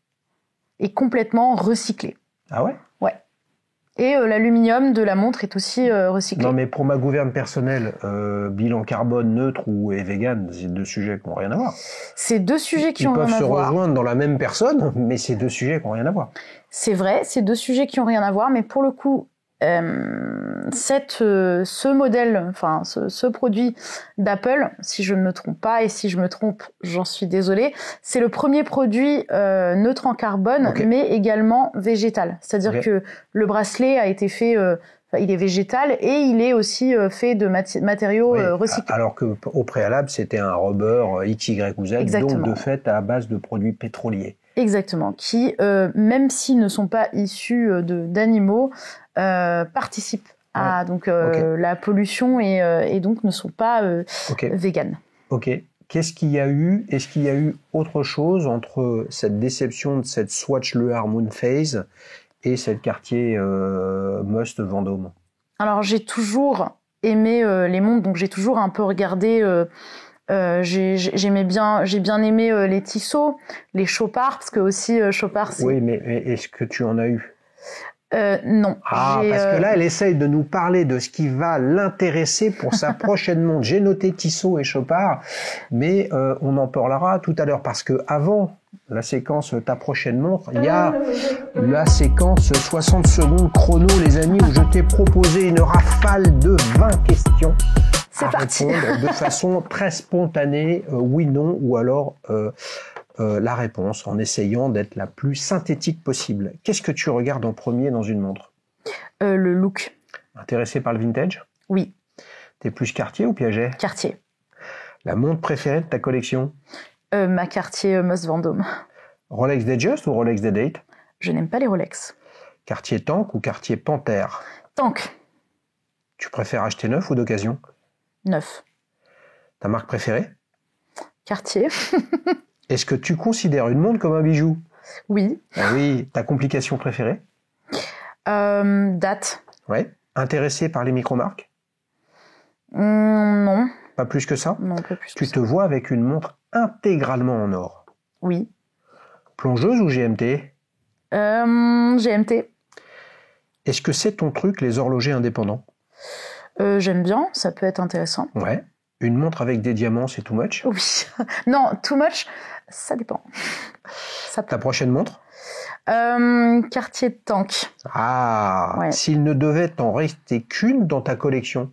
Speaker 2: Et complètement recyclé.
Speaker 1: Ah ouais?
Speaker 2: Ouais. Et l'aluminium de la montre est aussi recyclé.
Speaker 1: Non, mais pour ma gouverne personnelle, bilan carbone neutre ou vegan, c'est deux sujets qui n'ont rien à voir. C'est deux sujets qui ont rien à voir. Ils peuvent se rejoindre dans la même personne, mais c'est deux sujets qui n'ont rien à voir.
Speaker 2: C'est vrai, c'est deux sujets qui n'ont rien à voir, mais pour le coup, ce modèle, enfin ce produit d'Apple, si je ne me trompe pas, et si je me trompe, j'en suis désolée, c'est le premier produit neutre en carbone, mais également végétal. C'est-à-dire que le bracelet a été fait il est végétal et il est aussi fait de matériaux recyclés.
Speaker 1: Alors que au préalable, c'était un rubber X, Y ou Z,
Speaker 2: Exactement.
Speaker 1: donc de fait à base de produits pétroliers.
Speaker 2: Exactement, qui, même s'ils ne sont pas issus d'animaux, participent à donc la pollution et donc ne sont pas véganes.
Speaker 1: Ok. Qu'est-ce qu'il y a eu? Est-ce qu'il y a eu autre chose entre cette déception de cette Swatch Le Moon Phase et cette Cartier Must Vendôme?
Speaker 2: Alors j'ai toujours aimé les montres, donc j'ai toujours un peu regardé. J'ai bien aimé les Tissot, les Chopard, parce que aussi Chopard.
Speaker 1: Oui, mais est-ce que tu en as eu?
Speaker 2: Non.
Speaker 1: Parce que là, elle essaye de nous parler de ce qui va l'intéresser pour sa prochaine montre. J'ai noté Tissot et Chopard, mais on en parlera tout à l'heure parce que avant la séquence ta prochaine montre, il y a la séquence 60 secondes chrono, les amis, où je t'ai proposé une rafale de 20 questions à répondre de façon très spontanée, oui, non, ou alors la réponse en essayant d'être la plus synthétique possible. Qu'est-ce que tu regardes en premier dans une montre?
Speaker 2: Le look.
Speaker 1: Intéressé par le vintage?
Speaker 2: Oui.
Speaker 1: T'es plus Cartier ou Piaget?
Speaker 2: Cartier.
Speaker 1: La montre préférée de ta collection?
Speaker 2: Ma Cartier Must Vendôme.
Speaker 1: Rolex Datejust ou Rolex Day-Date?
Speaker 2: Je n'aime pas les Rolex.
Speaker 1: Cartier Tank ou Cartier Panthère?
Speaker 2: Tank.
Speaker 1: Tu préfères acheter neuf ou d'occasion?
Speaker 2: Neuf.
Speaker 1: Ta marque préférée?
Speaker 2: Cartier.
Speaker 1: Est-ce que tu considères une montre comme un bijou?
Speaker 2: Oui.
Speaker 1: Ah oui. Ta complication préférée?
Speaker 2: Date.
Speaker 1: Ouais. Intéressé par les micro-marques?
Speaker 2: Non.
Speaker 1: Pas plus que ça?
Speaker 2: Non, pas plus que
Speaker 1: Tu
Speaker 2: ça.
Speaker 1: te vois avec une montre intégralement en or?
Speaker 2: Oui.
Speaker 1: Plongeuse ou GMT?
Speaker 2: GMT.
Speaker 1: Est-ce que c'est ton truc, les horlogers indépendants?
Speaker 2: J'aime bien, ça peut être intéressant.
Speaker 1: Ouais. Une montre avec des diamants, c'est too much?
Speaker 2: Oui. Non, too much, ça dépend.
Speaker 1: Ta prochaine montre?
Speaker 2: Cartier Tank.
Speaker 1: Ah,
Speaker 2: ouais.
Speaker 1: S'il ne devait t'en rester qu'une dans ta collection?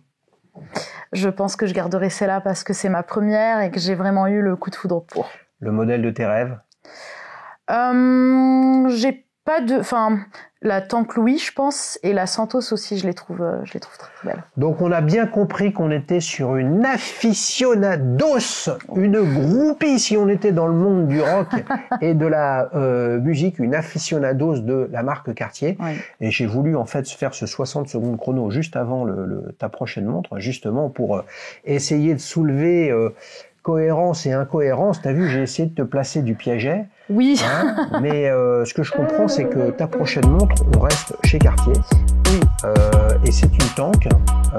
Speaker 2: Je pense que je garderai celle-là parce que c'est ma première et que j'ai vraiment eu le coup de foudre pour.
Speaker 1: Le modèle de tes rêves?
Speaker 2: J'ai pas de... Enfin, la Tank Louis, je pense, et la Santos aussi, je les trouve très, très belles.
Speaker 1: Donc on a bien compris qu'on était sur une aficionados, une groupie, si on était dans le monde du rock et de la musique, une aficionados de la marque Cartier.
Speaker 2: Oui.
Speaker 1: Et j'ai voulu en fait faire ce 60 secondes chrono juste avant ta prochaine montre, justement pour essayer de soulever cohérence et incohérence. T'as vu, j'ai essayé de te placer du Piaget.
Speaker 2: Oui.
Speaker 1: Hein, mais ce que je comprends, c'est que ta prochaine montre, on reste chez Cartier.
Speaker 2: Oui.
Speaker 1: Et c'est une Tank.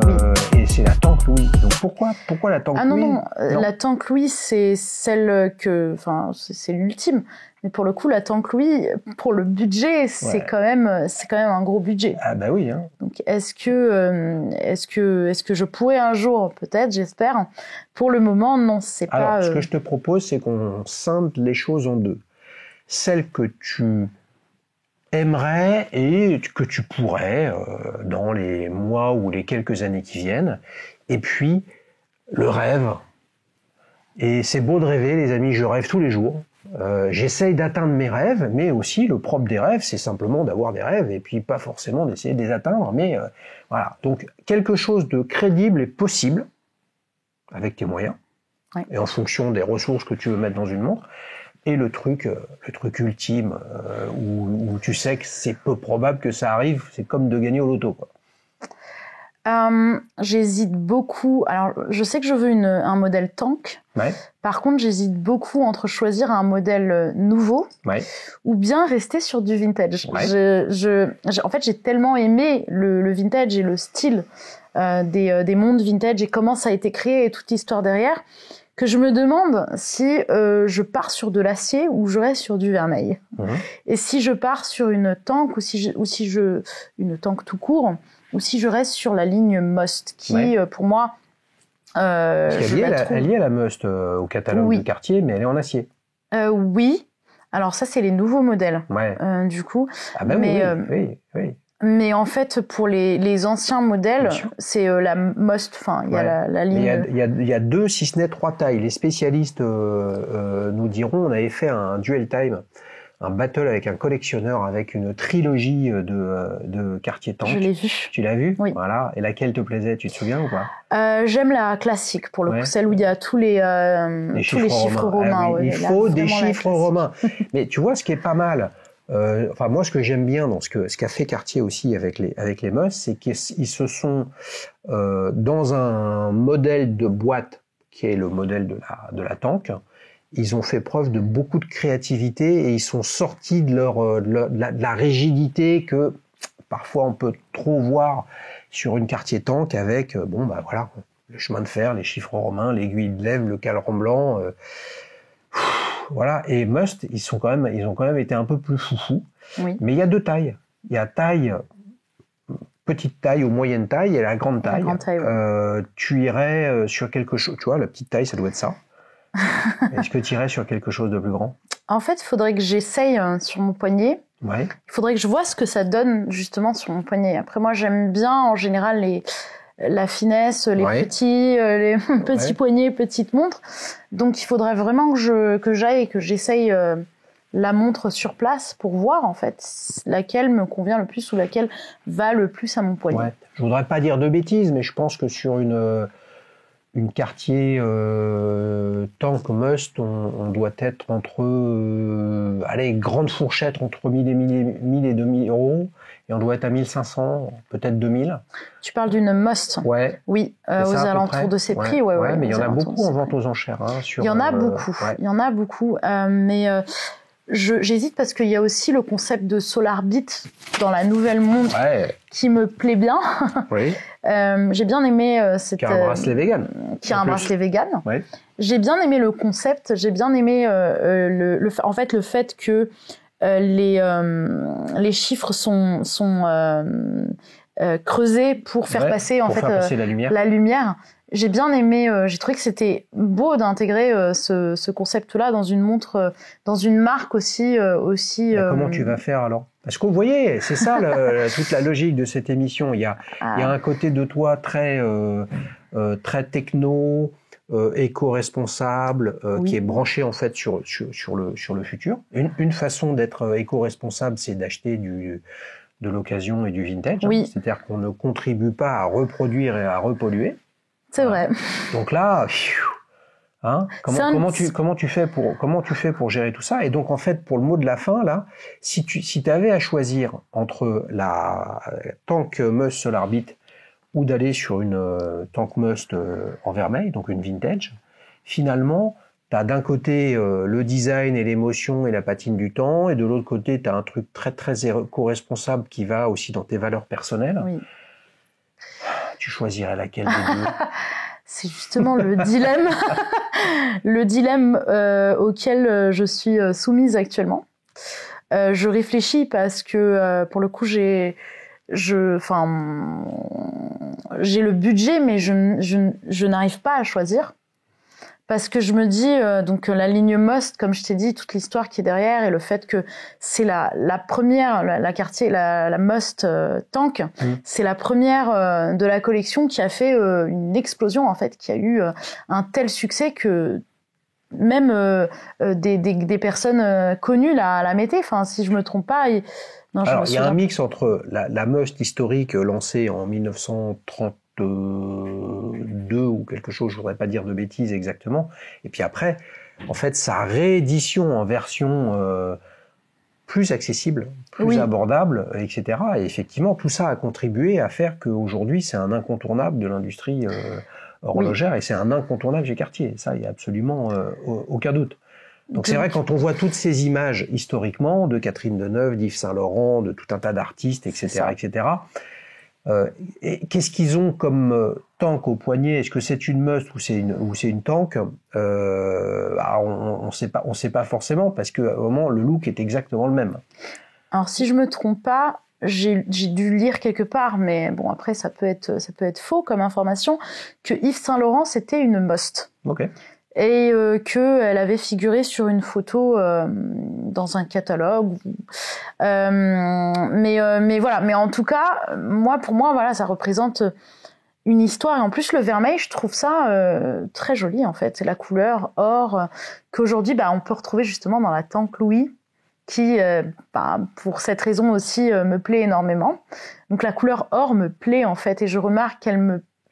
Speaker 2: Oui.
Speaker 1: Et c'est la Tank Louis. Donc pourquoi la Tank Louis?
Speaker 2: Non, la Tank Louis, c'est celle que... Enfin, c'est l'ultime. Mais pour le coup, la Tank Louis, pour le budget, c'est quand même un gros budget.
Speaker 1: Ah bah oui. Hein.
Speaker 2: Donc est-ce que je pourrais un jour, peut-être, j'espère. Pour le moment, non, c'est pas...
Speaker 1: Alors, ce que je te propose, c'est qu'on scinde les choses en deux. Celle que tu aimerais et que tu pourrais dans les mois ou les quelques années qui viennent. Et puis, le rêve. Et c'est beau de rêver, les amis, je rêve tous les jours. J'essaye d'atteindre mes rêves, mais aussi le propre des rêves, c'est simplement d'avoir des rêves et puis pas forcément d'essayer de les atteindre, mais voilà. Donc quelque chose de crédible et possible avec tes moyens et en fonction des ressources que tu veux mettre dans une montre. Et le truc ultime où tu sais que c'est peu probable que ça arrive, c'est comme de gagner au loto, quoi.
Speaker 2: J'hésite beaucoup. Alors, je sais que je veux un modèle Tank.
Speaker 1: Ouais.
Speaker 2: Par contre, j'hésite beaucoup entre choisir un modèle nouveau ou bien rester sur du vintage. Ouais. En fait, j'ai tellement aimé le vintage et le style des montres vintage et comment ça a été créé et toute l'histoire derrière, que je me demande si je pars sur de l'acier ou je reste sur du vermeil. Mmh. Et si je pars sur une Tank une Tank tout court, ou si je reste sur la ligne Must, qui pour moi...
Speaker 1: elle est liée à la Must au catalogue de Cartier, mais elle est en acier.
Speaker 2: Oui. Alors ça, c'est les nouveaux modèles, du coup.
Speaker 1: Ah ben oui.
Speaker 2: Mais en fait, pour les anciens modèles, c'est la Must. Enfin, il y a la ligne.
Speaker 1: Il y a 2, si ce n'est 3 tailles. Les spécialistes nous diront, on avait fait un dual time, un battle avec un collectionneur avec une trilogie de Cartier Tank.
Speaker 2: Je l'ai vu.
Speaker 1: Tu l'as vu?
Speaker 2: Oui.
Speaker 1: Voilà. Et laquelle te plaisait? Tu te souviens ou pas?
Speaker 2: J'aime la classique pour le coup, celle où il y a tous les chiffres romains.
Speaker 1: Oui. Il faut des chiffres romains. Mais tu vois, ce qui est pas mal. Enfin, moi, ce que j'aime bien dans ce qu'a fait Cartier aussi avec les Must, c'est qu'ils se sont dans un modèle de boîte qui est le modèle de la Tank. Ils ont fait preuve de beaucoup de créativité et ils sont sortis de la rigidité que parfois on peut trop voir sur une Cartier Tank avec voilà, le chemin de fer, les chiffres romains, l'aiguille de lèvre, le caleron blanc. Voilà. Et Must, ils ont quand même été un peu plus foufou.
Speaker 2: Oui.
Speaker 1: Mais il y a deux tailles. Il y a petite taille ou moyenne taille et la grande taille.
Speaker 2: Oui.
Speaker 1: Tu irais sur quelque chose, tu vois, la petite taille, ça doit être ça. Est-ce que tu irais sur quelque chose de plus grand?
Speaker 2: En fait, il faudrait que j'essaye sur mon poignet.
Speaker 1: Ouais.
Speaker 2: Il faudrait que je vois ce que ça donne justement sur mon poignet. Après, moi, j'aime bien en général la finesse, les petits poignets, petites montres. Donc, il faudrait vraiment que j'aille et que j'essaye la montre sur place pour voir en fait laquelle me convient le plus ou laquelle va le plus à mon poignet.
Speaker 1: Ouais. Je voudrais pas dire de bêtises, mais je pense que sur une Cartier Tank Must, on doit être entre grande fourchette entre 1000 et 2000 euros, et on doit être à 1500, peut-être 2000.
Speaker 2: Tu parles d'une Must?
Speaker 1: Ouais.
Speaker 2: Oui, aux alentours de ces prix, ouais.
Speaker 1: Mais il y en a beaucoup en vente aux enchères.
Speaker 2: Il y en a beaucoup. Il y en a beaucoup, mais j'hésite parce qu'il y a aussi le concept de Solarbit dans la nouvelle montre qui me plaît bien.
Speaker 1: Oui.
Speaker 2: J'ai bien aimé
Speaker 1: qui a un bracelet vegan.
Speaker 2: Un bracelet vegan.
Speaker 1: Ouais.
Speaker 2: J'ai bien aimé le concept. J'ai bien aimé le fait que les chiffres sont creusés pour faire passer passer la lumière. J'ai bien aimé, j'ai trouvé que c'était beau d'intégrer ce concept-là dans une montre, dans une marque aussi.
Speaker 1: Comment tu vas faire alors? Parce que vous voyez, c'est ça toute la logique de cette émission. Il y a un côté de toi très techno, éco-responsable, qui est branché en fait sur le futur. Une façon d'être éco-responsable, c'est d'acheter de l'occasion et du vintage.
Speaker 2: Oui.
Speaker 1: C'est-à-dire qu'on ne contribue pas à reproduire et à repolluer.
Speaker 2: C'est vrai.
Speaker 1: Donc là, comment tu fais pour gérer tout ça? Et donc en fait, pour le mot de la fin là, si tu avais à choisir entre la Tank Must Solarbit ou d'aller sur une Tank Must en vermeil, donc une vintage, finalement, t'as d'un côté le design et l'émotion et la patine du temps, et de l'autre côté, t'as un truc très très éco-responsable qui va aussi dans tes valeurs personnelles.
Speaker 2: Oui.
Speaker 1: Tu choisirais laquelle des deux?
Speaker 2: C'est justement le dilemme, auquel je suis soumise actuellement. Je réfléchis parce que pour le coup j'ai le budget, mais je n'arrive pas à choisir. Parce que je me dis, donc la ligne Must, comme je t'ai dit, toute l'histoire qui est derrière et le fait que c'est la première, la Cartier, la Must Tank, c'est la première de la collection qui a fait une explosion en fait, qui a eu un tel succès que même des personnes connues la mettaient. Enfin, si je me trompe pas.
Speaker 1: Alors, il y a un mix entre la Must historique lancée en 1932 ou quelque chose, je voudrais pas dire de bêtises exactement, et puis après, en fait, sa réédition en version plus accessible, plus abordable, etc. Et effectivement, tout ça a contribué à faire qu'aujourd'hui, c'est un incontournable de l'industrie horlogère, et c'est un incontournable chez Cartier. Ça, il y a absolument aucun doute. Donc c'est vrai, quand on voit toutes ces images historiquement de Catherine Deneuve, d'Yves Saint Laurent, de tout un tas d'artistes, etc., etc. Et qu'est-ce qu'ils ont comme tank au poignet? Est-ce que c'est une Must ou c'est une tank? On sait pas forcément, parce que à un moment le look est exactement le même.
Speaker 2: Alors si je me trompe pas, j'ai dû lire quelque part, mais bon après ça peut être faux comme information, que Yves Saint Laurent c'était une Must.
Speaker 1: Ok.
Speaker 2: Et qu'elle avait figuré sur une photo dans un catalogue. Mais voilà. Mais en tout cas, pour moi, voilà, ça représente une histoire. Et en plus, le vermeil, je trouve ça très joli, en fait. C'est la couleur or qu'aujourd'hui, on peut retrouver justement dans la Tank Louis. qui, pour cette raison aussi, me plaît énormément. Donc la couleur or me plaît en fait, et je remarque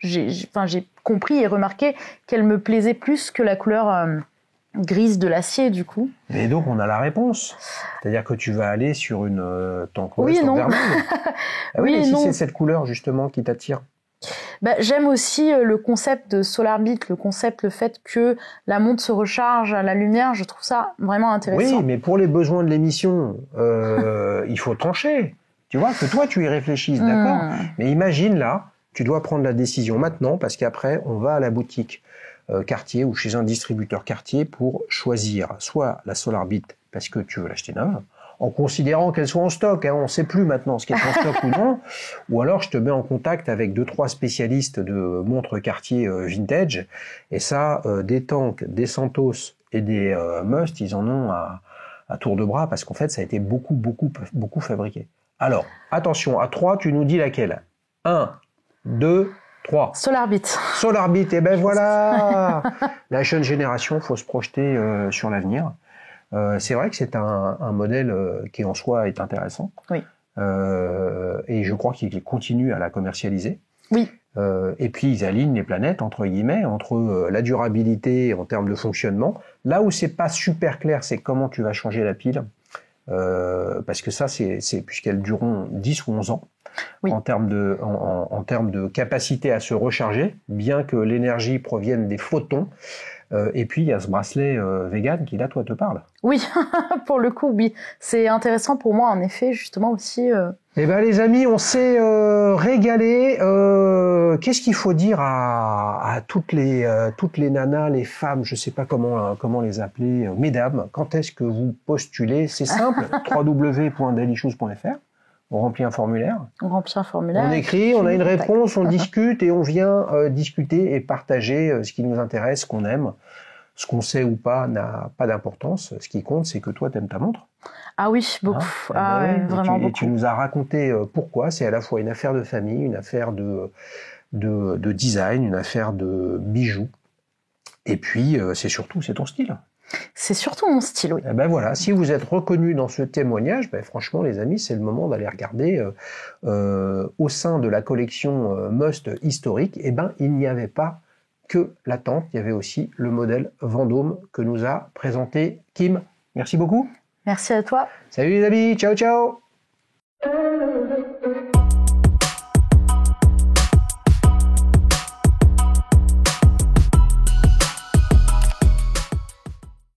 Speaker 2: j'ai compris et remarqué qu'elle me plaisait plus que la couleur grise de l'acier du coup.
Speaker 1: Et donc on a la réponse. C'est-à-dire que tu vas aller sur une Tank
Speaker 2: oui,
Speaker 1: West en vermeil. Ah oui,
Speaker 2: oui,
Speaker 1: mais si
Speaker 2: non.
Speaker 1: c'est cette couleur justement qui t'attire.
Speaker 2: J'aime aussi le concept de SolarBit, le fait que la montre se recharge à la lumière. Je trouve ça vraiment intéressant.
Speaker 1: Oui, mais pour les besoins de l'émission, il faut trancher. Tu vois, que toi tu y réfléchisses, d'accord. Mais imagine là, tu dois prendre la décision maintenant parce qu'après on va à la boutique Cartier ou chez un distributeur Cartier pour choisir soit la SolarBit parce que tu veux l'acheter neuve, en considérant qu'elle soit en stock, hein, on ne sait plus maintenant ce qui est en stock ou non, ou alors je te mets en contact avec 2-3 spécialistes de montres Cartier vintage, et ça, des Tank, des Santos et des Must, ils en ont à tour de bras, parce qu'en fait, ça a été beaucoup fabriqué. Alors, attention, à 3, tu nous dis laquelle? 1, 2, 3.
Speaker 2: SolarBit.
Speaker 1: SolarBit, et ben voilà. La jeune génération, faut se projeter sur l'avenir. C'est vrai que c'est un modèle qui en soi est intéressant.
Speaker 2: Oui.
Speaker 1: Et je crois qu'ils continuent à la commercialiser.
Speaker 2: Oui.
Speaker 1: Et puis ils alignent les planètes entre guillemets, entre la durabilité en termes de fonctionnement. Là où c'est pas super clair, c'est comment tu vas changer la pile. Parce que ça, c'est puisqu'elles dureront 10 ou 11 ans. Oui. En termes de capacité à se recharger, bien que l'énergie provienne des photons. Et puis il y a ce bracelet vegan qui là, toi, te parle.
Speaker 2: Oui, pour le coup, oui. C'est intéressant pour moi, en effet, justement aussi.
Speaker 1: Eh ben les amis, on s'est régalé. Qu'est-ce qu'il faut dire à toutes les nanas, les femmes, je sais pas comment les appeler, mesdames. Quand est-ce que vous postulez? C'est simple, www.dailyshoes.fr. On remplit un formulaire. On écrit, on a une réponse, on discute et on vient discuter et partager ce qui nous intéresse, ce qu'on aime. Ce qu'on sait ou pas n'a pas d'importance. Ce qui compte, c'est que toi, t'aimes ta montre.
Speaker 2: Ah oui, beaucoup. Vraiment beaucoup.
Speaker 1: Et tu nous as raconté pourquoi. C'est à la fois une affaire de famille, une affaire de design, une affaire de bijoux. Et puis, c'est ton style.
Speaker 2: C'est surtout mon style, oui.
Speaker 1: Et ben voilà, si vous êtes reconnus dans ce témoignage, franchement les amis, c'est le moment d'aller regarder au sein de la collection Must historique, il n'y avait pas que la Tank, il y avait aussi le modèle Vendôme que nous a présenté Kim. Merci beaucoup.
Speaker 2: Merci à toi.
Speaker 1: Salut les amis, ciao ciao.